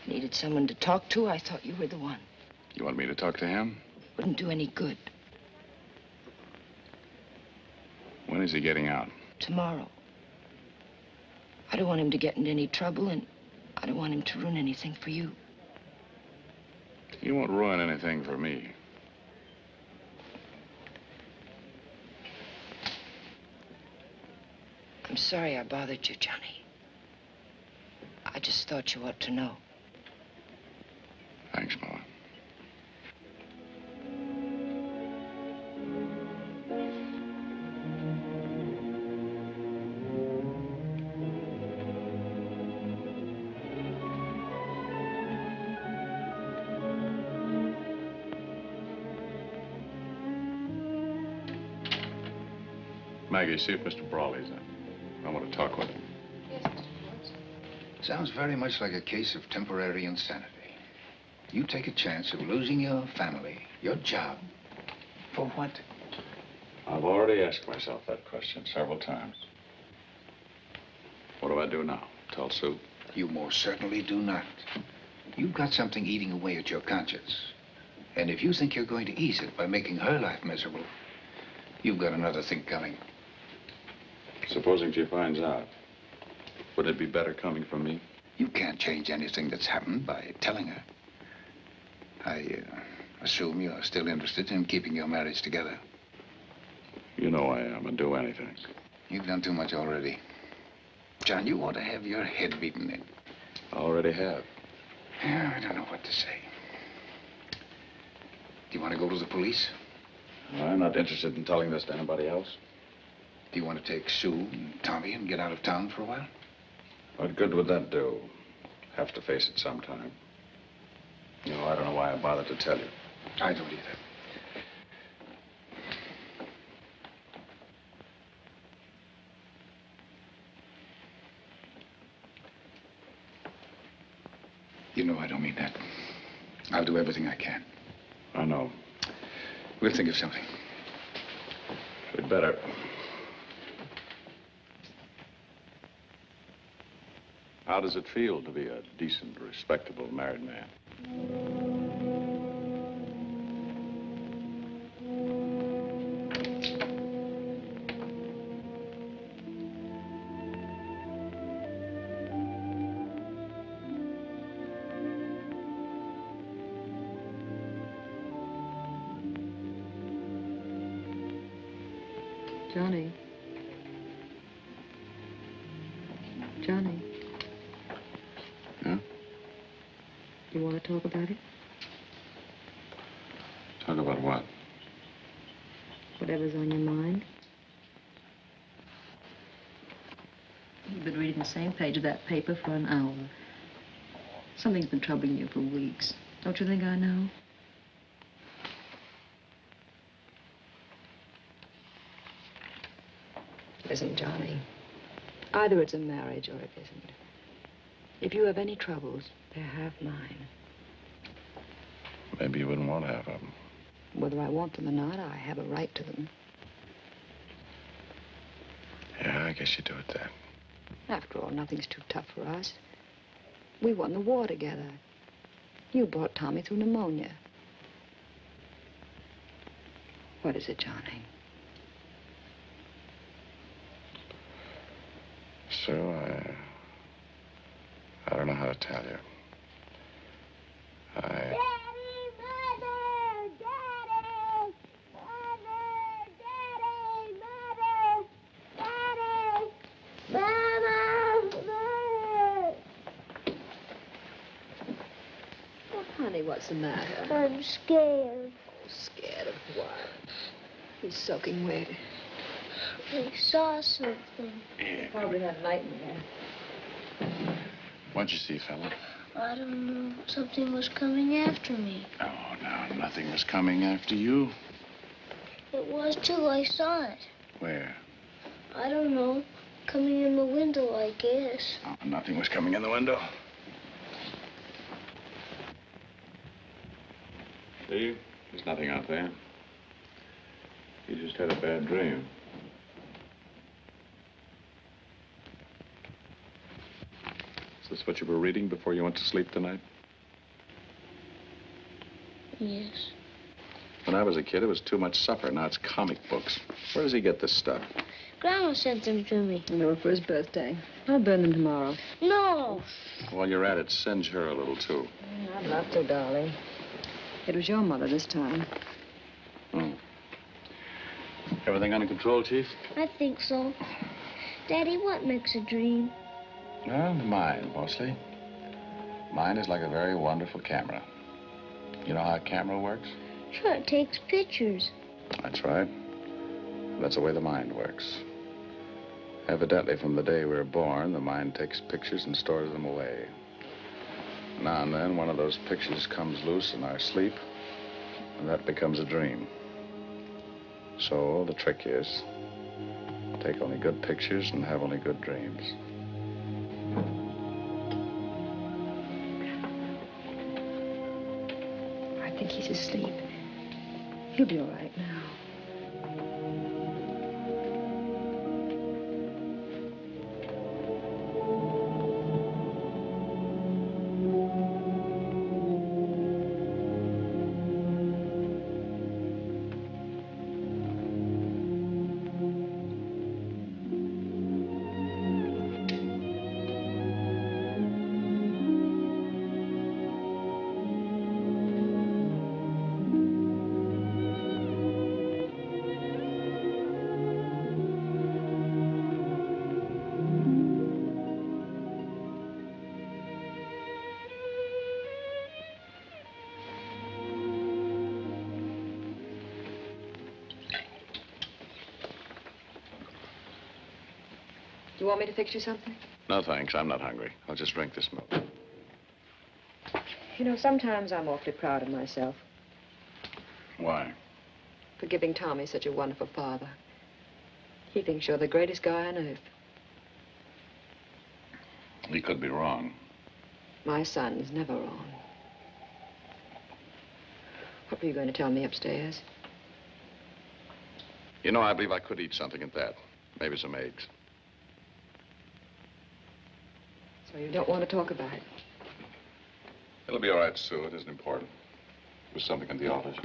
Needed someone to talk to, I thought you were the one. You want me to talk to him? Wouldn't do any good. When is he getting out? Tomorrow. I don't want him to get into any trouble, and I don't want him to ruin anything for you. He won't ruin anything for me. I'm sorry I bothered you, Johnny. I just thought you ought to know. Thanks, Mama. Maggie, see if Mr. Brawley's in. I want to talk with him. Yes, Mr. Ford. Sounds very much like a case of temporary insanity. You take a chance of losing your family, your job. For what? I've already asked myself that question several times. What do I do now? Tell Sue? You most certainly do not. You've got something eating away at your conscience. And if you think you're going to ease it by making her life miserable, you've got another thing coming. Supposing she finds out, would it be better coming from me? You can't change anything that's happened by telling her. I assume you're still interested in keeping your marriage together. You know I am, and do anything. You've done too much already. John, you ought to have your head beaten in. I already have. Yeah, I don't know what to say. Do you want to go to the police? I'm not interested in telling this to anybody else. Do you want to take Sue and Tommy and get out of town for a while? What good would that do? Have to face it sometime. You know, I don't know why I bothered to tell you. I don't either. You know I don't mean that. I'll do everything I can. I know. We'll think of something. We'd better. How does it feel to be a decent, respectable married man? Johnny. Johnny. Yeah? You want to talk about it? Talk about what? Whatever's on your mind. You've been reading the same page of that paper for an hour. Something's been troubling you for weeks. Don't you think I know? Listen, Johnny. Either it's a marriage or it isn't. If you have any troubles, they're half mine. Maybe you wouldn't want to have them. Whether I want them or not, I have a right to them. Yeah, I guess you do it then. After all, nothing's too tough for us. We won the war together. You brought Tommy through pneumonia. What is it, Johnny? Sue, I don't know how to tell you. Daddy, Mother, Daddy, Mother, Daddy, Mother, Daddy, Mother. Oh, honey, what's the matter? I'm scared. Oh, scared of what? He's soaking wet. I saw something. You probably had nightmare. What'd you see, fella? I don't know. Something was coming after me. Oh, no, nothing was coming after you. It was too. I saw it. Where? I don't know. Coming in the window, I guess. Oh, nothing was coming in the window. See? There's nothing out there. You just had a bad dream. Is this what you were reading before you went to sleep tonight? Yes. When I was a kid, it was too much supper. Now it's comic books. Where does he get this stuff? Grandma sent them to me. They were for his birthday. I'll burn them tomorrow. No. While you're at it, singe her a little, too. I'd love to, darling. It was your mother this time. Hmm. Everything under control, Chief? I think so. Daddy, what makes a dream? Well, the mind, mostly. Mind is like a very wonderful camera. You know how a camera works? Sure, it takes pictures. That's right. That's the way the mind works. Evidently, from the day we were born, the mind takes pictures and stores them away. Now and then, one of those pictures comes loose in our sleep, and that becomes a dream. So, the trick is, take only good pictures and have only good dreams. I think he's asleep. He'll be all right now. You want me to fix you something? No, thanks. I'm not hungry. I'll just drink this milk. You know, sometimes I'm awfully proud of myself Why? for giving Tommy such a wonderful father. He thinks you're the greatest guy on earth. He could be wrong. My son's never wrong. What were you going to tell me upstairs? You know, I believe I could eat something at that. Maybe some eggs. So you don't want to talk about it? It'll be all right, Sue. It isn't important. It was something in the office.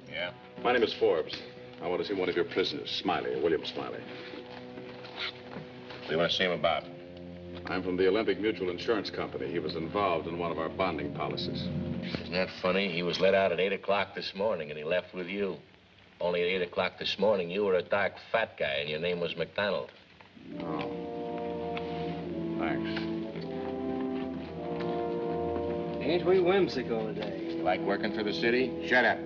Yeah? My name is Forbes. I want to see one of your prisoners, Smiley, William Smiley. What do you want to see him about? I'm from the Olympic Mutual Insurance Company. He was involved in one of our bonding policies. Isn't that funny? He was let out at 8 o'clock this morning, and he left with you. Only at 8 o'clock this morning, you were a dark, fat guy, and your name was McDonald. Oh. Thanks. Ain't we whimsical today? You like working for the city? Shut up.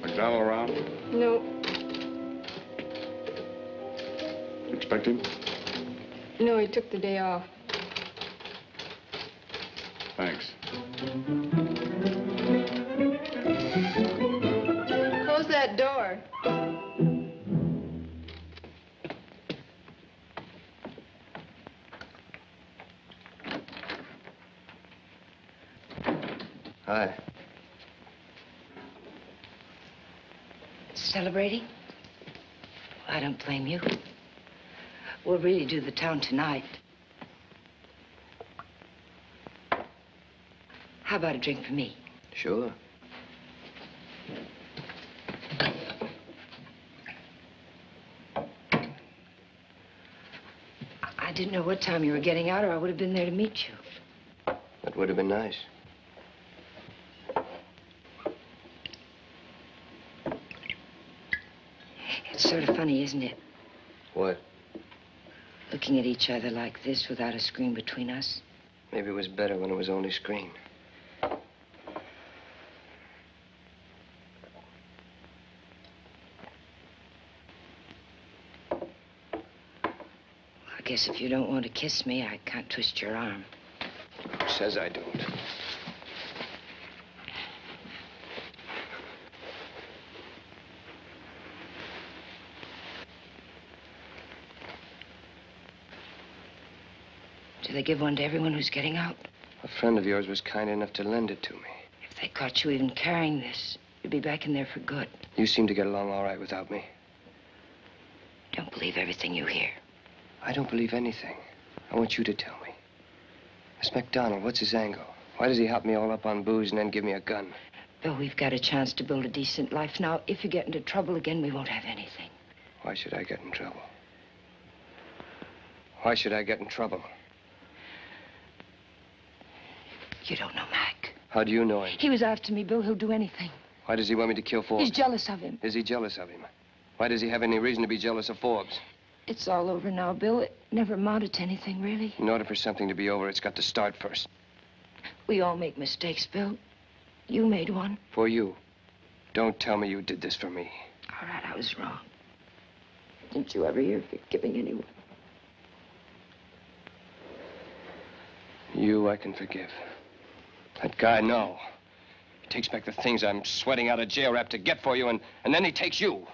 McDonald around? No. Expect him? No, he took the day off. Thanks. Close that door. Hi. Celebrating? Well, I don't blame you. We'll really do the town tonight. How about a drink for me? Sure. I didn't know what time you were getting out, or I would have been there to meet you. That would have been nice. It's sort of funny, isn't it? What? Looking at each other like this without a screen between us. Maybe it was better when it was only screen. I guess if you don't want to kiss me, I can't twist your arm. Who says I don't? Do they give one to everyone who's getting out? A friend of yours was kind enough to lend it to me. If they caught you even carrying this, you'd be back in there for good. You seem to get along all right without me. Don't believe everything you hear. I don't believe anything. I want you to tell me. This McDonald, what's his angle? Why does he hop me all up on booze and then give me a gun? Bill, we've got a chance to build a decent life now. If you get into trouble again, we won't have anything. Why should I get in trouble? Why should I get in trouble? You don't know Mac. How do you know him? He was after me, Bill. He'll do anything. Why does he want me to kill Forbes? He's jealous of him. Is he jealous of him? Why does he have any reason to be jealous of Forbes? It's all over now, Bill. It never amounted to anything, really. In order for something to be over, it's got to start first. We all make mistakes, Bill. You made one. For you. Don't tell me you did this for me. All right, I was wrong. Didn't you ever hear of forgiving anyone? You, I can forgive. That guy, no. He takes back the things I'm sweating out of jail rap to get for you, and then he takes you.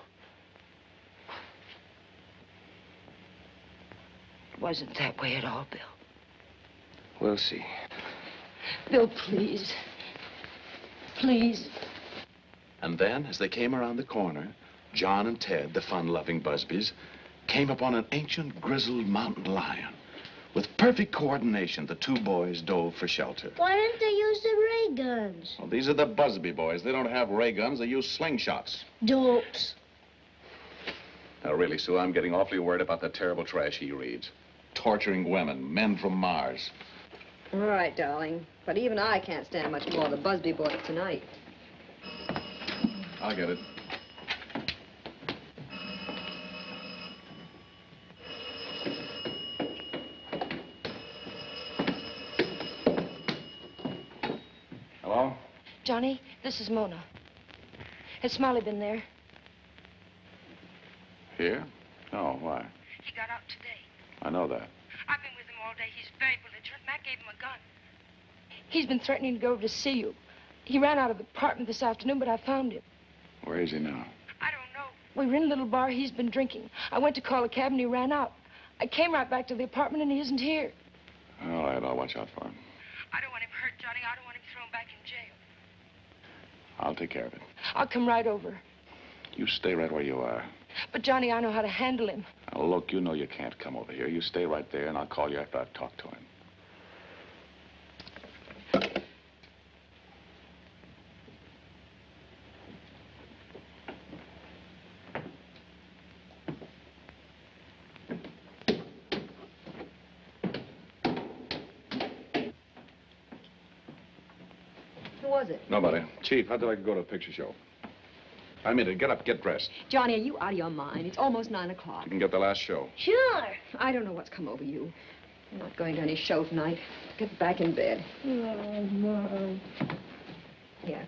It wasn't that way at all, Bill. We'll see. Bill, please. Please. And then, as they came around the corner, John and Ted, the fun-loving Busbys, came upon an ancient, grizzled mountain lion. With perfect coordination, the two boys dove for shelter. Why didn't they use the ray guns? Well, these are the Busby boys. They don't have ray guns. They use slingshots. Dopes. Now, really, Sue, I'm getting awfully worried about the terrible trash he reads. Torturing women, men from Mars. All right, darling. But even I can't stand much more of the Busby boys tonight. I'll get it. Hello? Johnny, this is Mona. Has Smiley been there? Here? No, why? He got out today. I know that. I've been with him all day. He's very belligerent. Mac gave him a gun. He's been threatening to go over to see you. He ran out of the apartment this afternoon, but I found him. Where is he now? I don't know. We were in a little bar. He's been drinking. I went to call a cab, and he ran out. I came right back to the apartment, and he isn't here. All right, I'll watch out for him. I don't want him hurt, Johnny. I don't want him thrown back in jail. I'll take care of it. I'll come right over. You stay right where you are. But, Johnny, I know how to handle him. Now, look, you know you can't come over here. You stay right there, and I'll call you after I've talked to him. was it? Nobody. Chief, how'd you like to go to a picture show? I mean, get up, get dressed. Johnny, are you out of your mind? It's almost 9 o'clock. You can get the last show. Sure. I don't know what's come over you. I'm not going to any show tonight. Get back in bed. Oh, Mom. Here.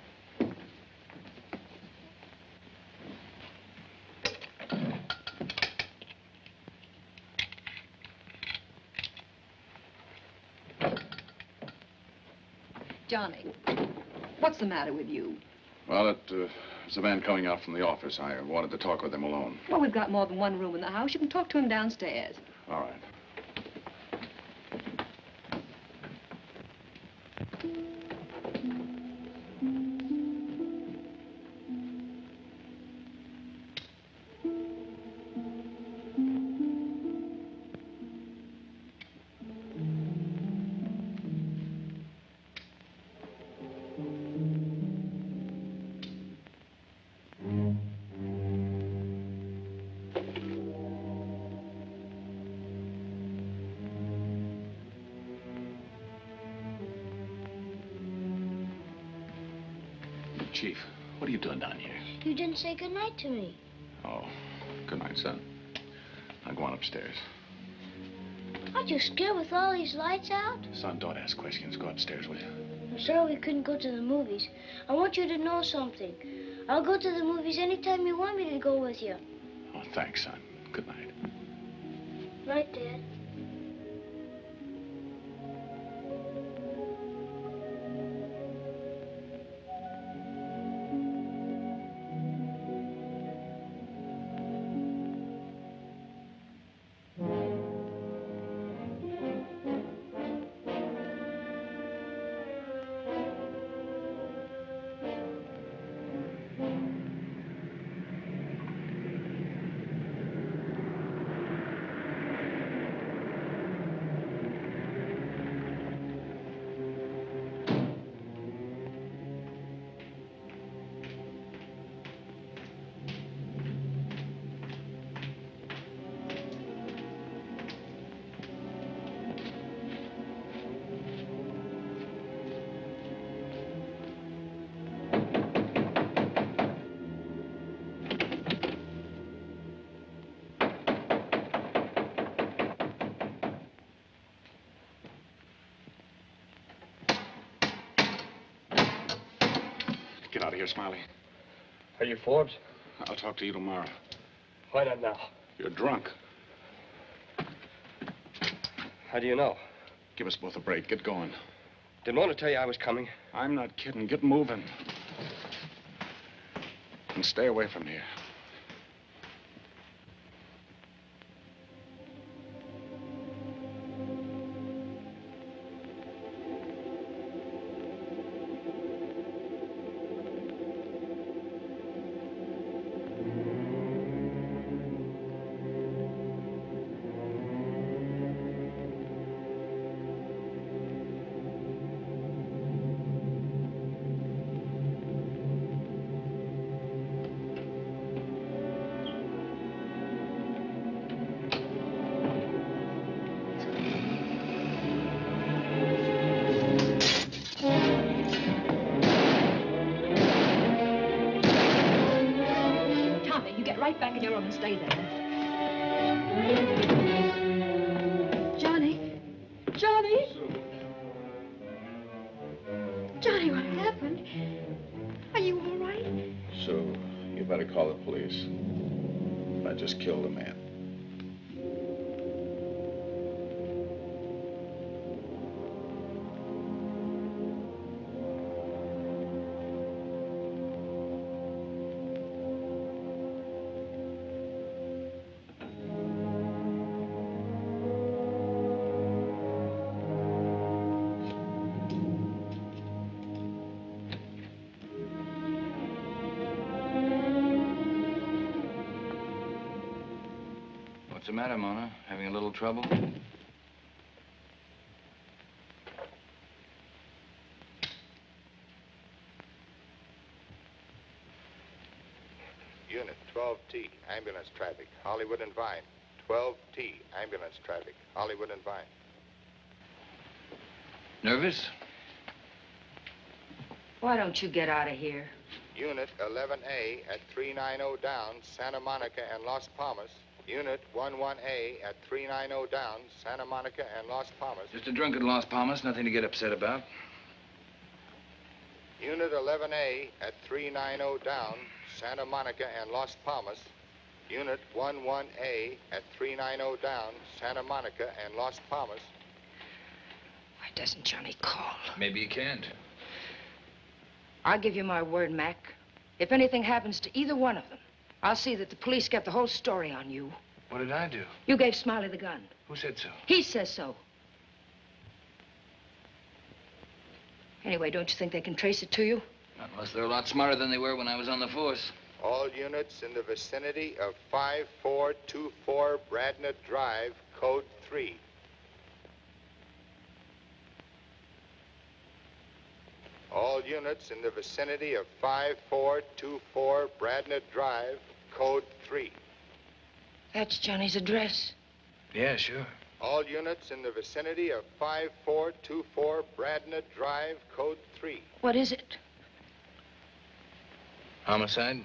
Johnny, what's the matter with you? Well, it's a man coming out from the office. I wanted to talk with him alone. Well, we've got more than one room in the house. You can talk to him downstairs. All right. Chief, what are you doing down here? You didn't say goodnight to me. Oh, good night, son. I'll go on upstairs. Aren't you scared with all these lights out? Son, don't ask questions. Go upstairs, will you? I'm sorry we couldn't go to the movies. I want you to know something. I'll go to the movies anytime you want me to go with you. Oh, thanks, son. Good night. Night, Dad. Get out of here, Smiley. Are you Forbes? I'll talk to you tomorrow. Why not now? You're drunk. How do you know? Give us both a break. Get going. Didn't want to tell you I was coming. I'm not kidding. Get moving. And stay away from here. Right back in your room and stay there. Johnny? Johnny? Johnny, what happened? Are you all right? So, you better call the police. I just killed a man. What's the matter, Mona? Having a little trouble? Unit 12T, ambulance traffic, Hollywood and Vine. 12T, ambulance traffic, Hollywood and Vine. Nervous? Why don't you get out of here? Unit 11A at 390 down, Santa Monica and Las Palmas. Unit 11A at 390 down, Santa Monica and Las Palmas. Just a drunk at Las Palmas, nothing to get upset about. Unit 11A at 390 down, Santa Monica and Las Palmas. Unit 11A at 390 down, Santa Monica and Las Palmas. Why doesn't Johnny call? Maybe he can't. I'll give you my word, Mac. If anything happens to either one of them, I'll see that the police get the whole story on you. What did I do? You gave Smiley the gun. Who said so? He says so. Anyway, don't you think they can trace it to you? Not unless they're a lot smarter than they were when I was on the force. All units in the vicinity of 5424 Bradna Drive, code 3. All units in the vicinity of 5424 Bradna Drive, code 3. That's Johnny's address. Yeah, sure. All units in the vicinity of 5424 Bradna Drive, code 3. What is it? Homicide?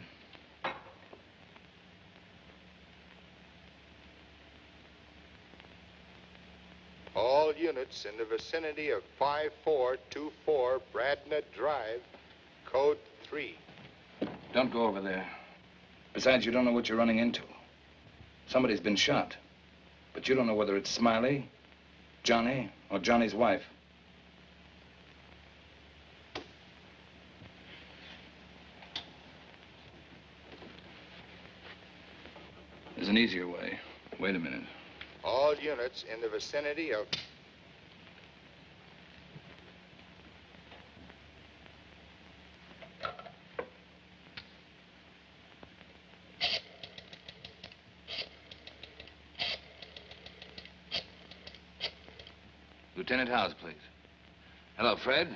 All units in the vicinity of 5424 Bradna Drive, code 3. Don't go over there. Besides, you don't know what you're running into. Somebody's been shot. But you don't know whether it's Smiley, Johnny, or Johnny's wife. There's an easier way. Wait a minute. All units in the vicinity of... Lieutenant Howes, please. Hello, Fred.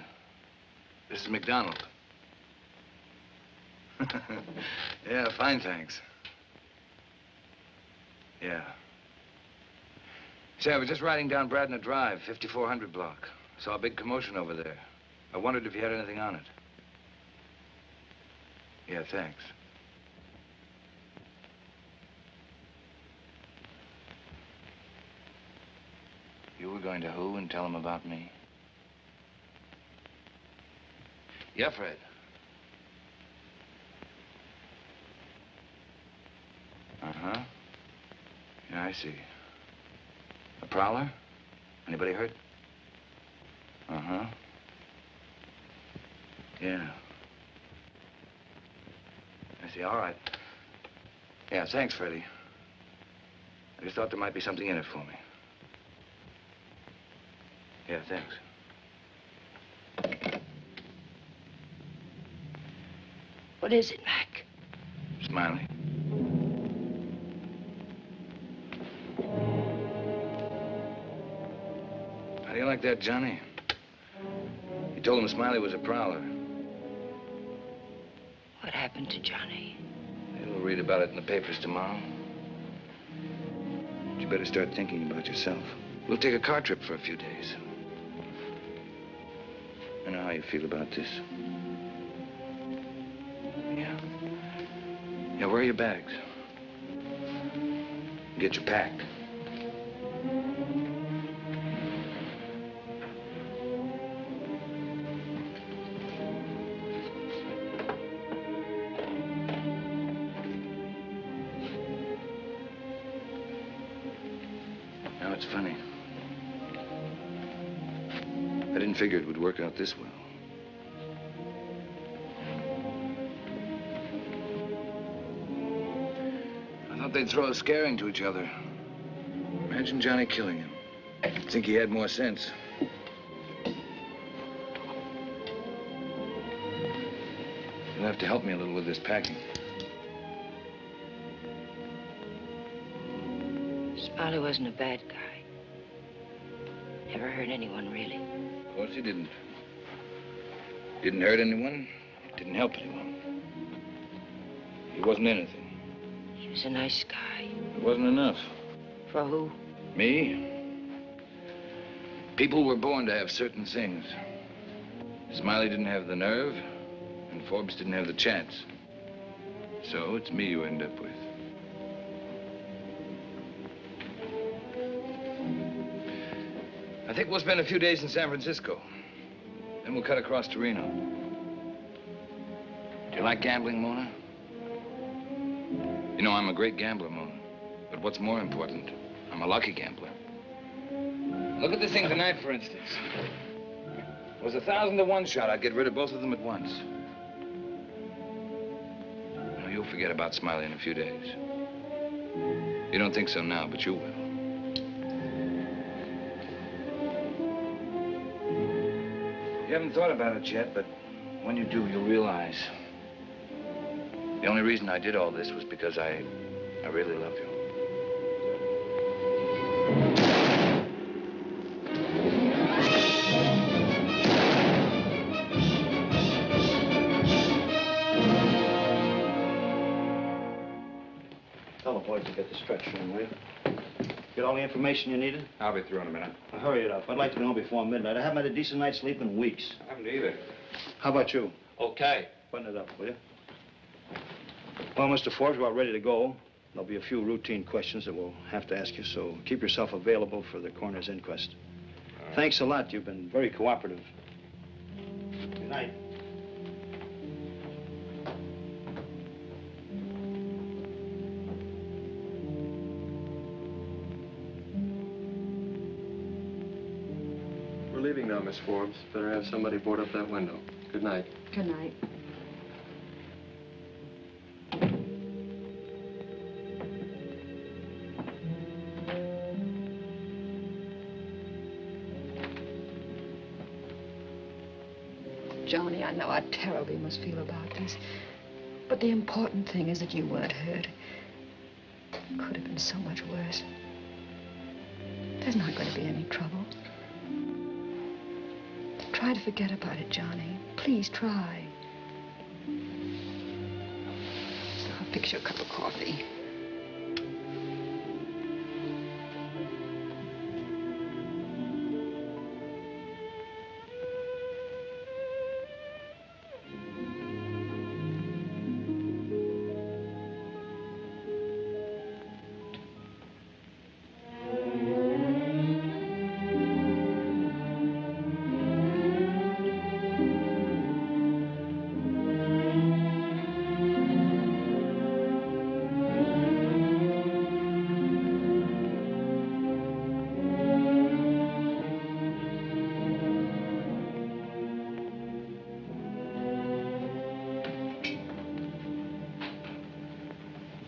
This is McDonald. Yeah, fine, thanks. Yeah. Say, I was just riding down Bradna Drive, 5400 block. Saw a big commotion over there. I wondered if you had anything on it. Yeah, thanks. You were going to who and tell him about me? Yeah, Fred. Uh-huh. Yeah, I see. A prowler? Anybody hurt? Uh-huh. Yeah. I see, all right. Yeah, thanks, Freddie. I just thought there might be something in it for me. Yeah, thanks. What is it, Mac? Smiley. How do you like that, Johnny? You told him Smiley was a prowler. What happened to Johnny? We'll read about it in the papers tomorrow. But you better start thinking about yourself. We'll take a car trip for a few days. I know how you feel about this. Yeah. Yeah, where are your bags? Get you packed. Now, it's funny. I didn't figure it would work out this well. I thought they'd throw a scare into each other. Imagine Johnny killing him. Think he had more sense. You'll have to help me a little with this packing. Smiley wasn't a bad guy. Never hurt anyone, really. Of course he didn't. Didn't hurt anyone, didn't help anyone. He wasn't anything. He was a nice guy. It wasn't enough. For who? Me? People were born to have certain things. Smiley didn't have the nerve, And Forbes didn't have the chance. So it's me you end up with. I think we'll spend a few days in San Francisco. Then we'll cut across to Reno. Do you like gambling, Mona? You know, I'm a great gambler, Mona. But what's more important, I'm a lucky gambler. Look at this thing tonight, for instance. It was 1,000 to 1 shot. I'd get rid of both of them at once. Now, you'll forget about Smiley in a few days. You don't think so now, but you will. You haven't thought about it yet, but when you do, you'll realize the only reason I did all this was because I really love you. Tell the boys to get the stretcher in, will you? Get all the information you needed? I'll be through in a minute. Now, hurry it up. I'd like to be home before midnight. I haven't had a decent night's sleep in weeks. I haven't either. How about you? Okay. Button it up, will you? Well, Mr. Forbes, we're about ready to go. There'll be a few routine questions that we'll have to ask you, so keep yourself available for the coroner's inquest. Thanks a lot. You've been very cooperative. Good night. We're leaving now, Miss Forbes. Better have somebody board up that window. Good night. Good night. Johnny, I know how terribly you must feel about this. But the important thing is that you weren't hurt. It could have been so much worse. There's not going to be any trouble. Try to forget about it, Johnny. Please try. I'll fix you a cup of coffee.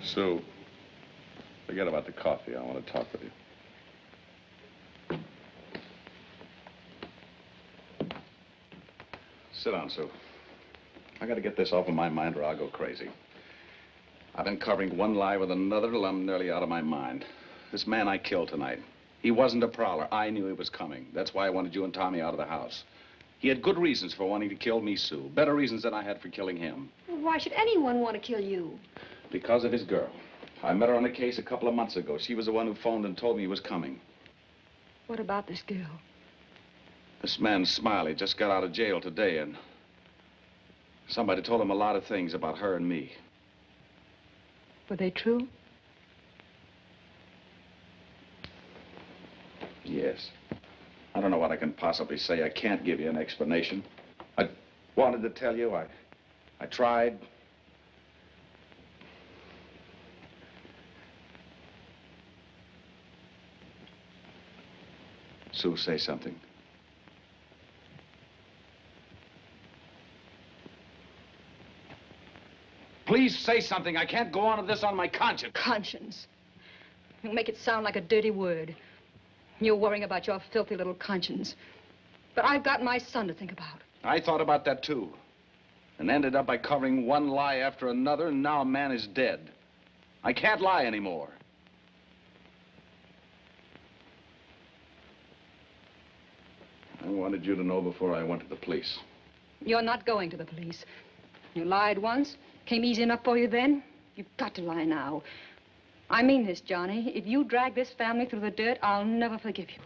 Sue, forget about the coffee. I want to talk with you. Sit down, Sue. I got to get this off of my mind or I'll go crazy. I've been covering one lie with another till I'm nearly out of my mind. This man I killed tonight, he wasn't a prowler. I knew he was coming. That's why I wanted you and Tommy out of the house. He had good reasons for wanting to kill me, Sue. Better reasons than I had for killing him. Why should anyone want to kill you? Because of his girl. I met her on a case a couple of months ago. She was the one who phoned and told me he was coming. What about this girl? This man, Smiley, just got out of jail today, and somebody told him a lot of things about her and me. Were they true? Yes. I don't know what I can possibly say. I can't give you an explanation. I wanted to tell you. I tried. Sue, say something. Please say something. I can't go on with this on my conscience. Conscience? You make it sound like a dirty word. You're worrying about your filthy little conscience. But I've got my son to think about. I thought about that, too. And ended up by covering one lie after another, and now a man is dead. I can't lie anymore. I wanted you to know before I went to the police. You're not going to the police. You lied once. Came easy enough for you then. You've got to lie now. I mean this, Johnny. If you drag this family through the dirt, I'll never forgive you.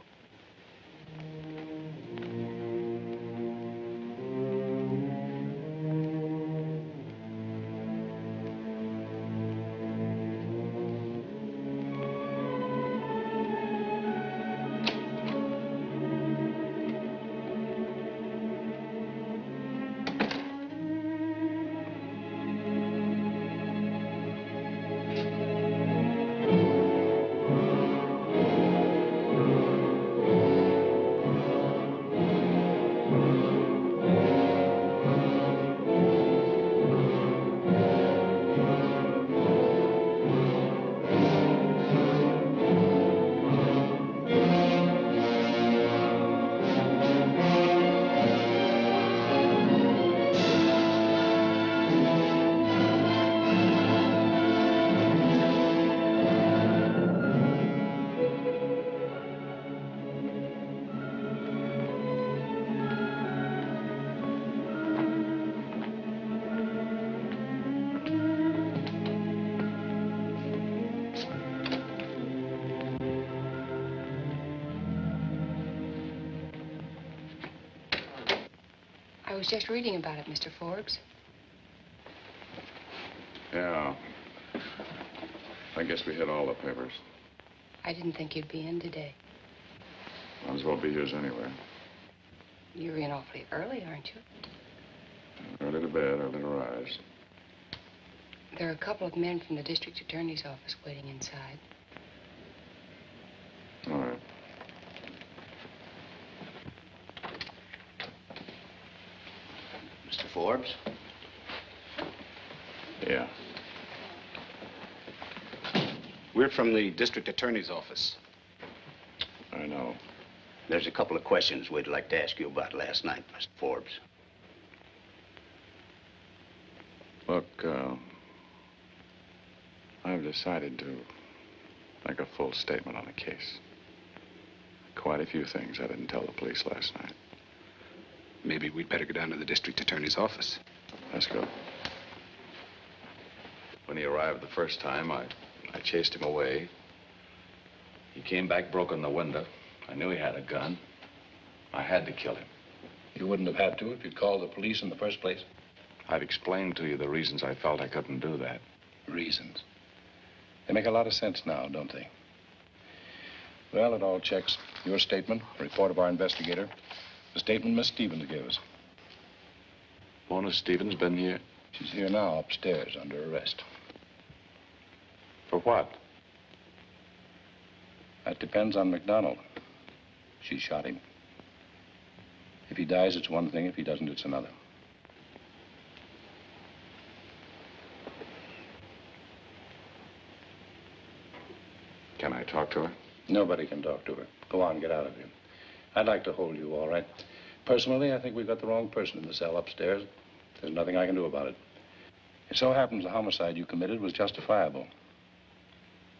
was just reading about it, Mr. Forbes. Yeah. I guess we hit all the papers. I didn't think you'd be in today. Might as well be yours anyway. You're in awfully early, aren't you? Early to bed, early to rise. There are a couple of men from the district attorney's office waiting inside. All right. Mr. Forbes? Yeah. We're from the district attorney's office. I know. There's a couple of questions we'd like to ask you about last night, Mr. Forbes. Look, I've decided to make a full statement on the case. Quite a few things I didn't tell the police last night. Maybe we'd better go down to the district attorney's office. Let's go. When he arrived the first time, I chased him away. He came back, broke in the window. I knew he had a gun. I had to kill him. You wouldn't have had to if you'd called the police in the first place. I've explained to you the reasons I felt I couldn't do that. Reasons. They make a lot of sense now, don't they? Well, it all checks. Your statement, the report of our investigator, the statement Miss Stevens gives. Mona Stevens been here? She's here now, upstairs, under arrest. For what? That depends on McDonald. She shot him. If he dies, it's one thing. If he doesn't, it's another. Can I talk to her? Nobody can talk to her. Go on, get out of here. I'd like to hold you, all right. Personally, I think we've got the wrong person in the cell upstairs. There's nothing I can do about it. It so happens the homicide you committed was justifiable.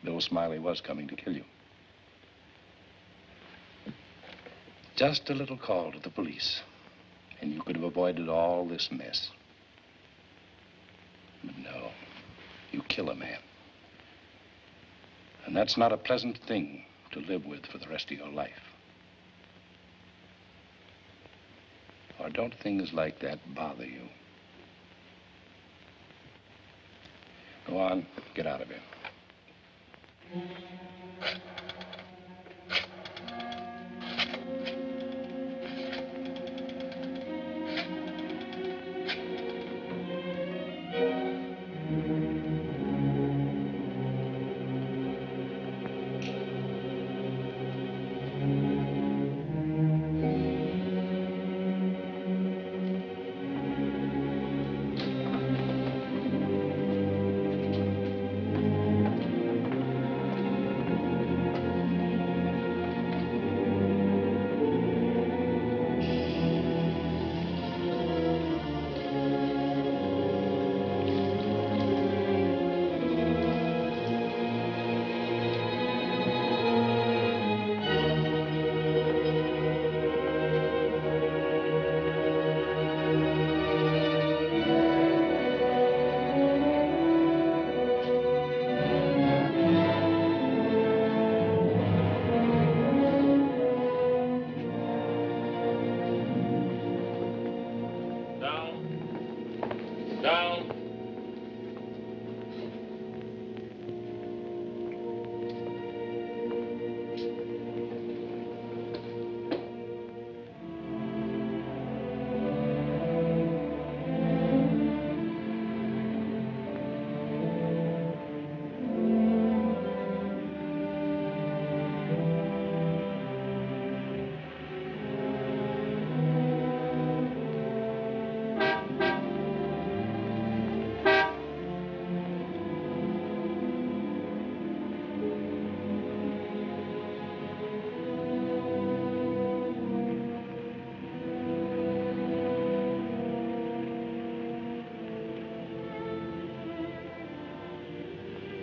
Bill Smiley was coming to kill you. Just a little call to the police, and you could have avoided all this mess. But no, you kill a man. And that's not a pleasant thing to live with for the rest of your life. Or don't things like that bother you? Go on, get out of here.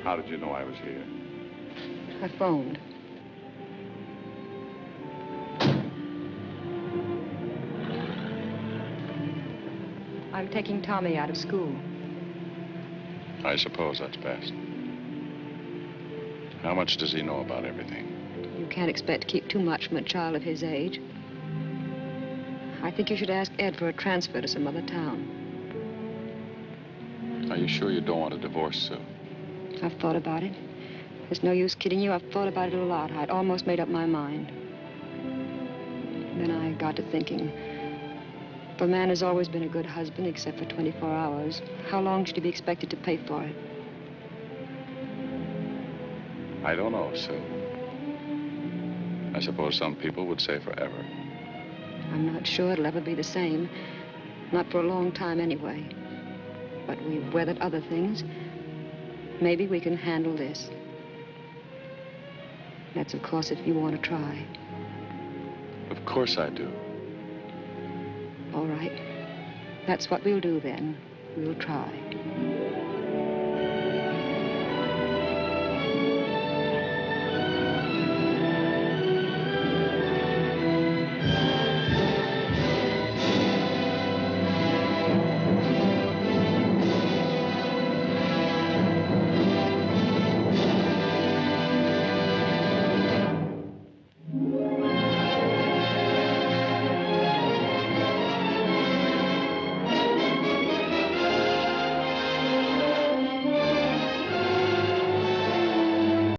How did you know I was here? I phoned. I'm taking Tommy out of school. I suppose that's best. How much does he know about everything? You can't expect to keep too much from a child of his age. I think you should ask Ed for a transfer to some other town. Are you sure you don't want a divorce, Sue? I've thought about it. There's no use kidding you. I've thought about it a lot. I'd almost made up my mind. Then I got to thinking. If a man has always been a good husband, except for 24 hours, how long should he be expected to pay for it? I don't know, Sue. I suppose some people would say forever. I'm not sure it'll ever be the same. Not for a long time anyway. But we've weathered other things. Maybe we can handle this. That's, of course, if you want to try. Of course I do. All right. That's what we'll do then. We'll try.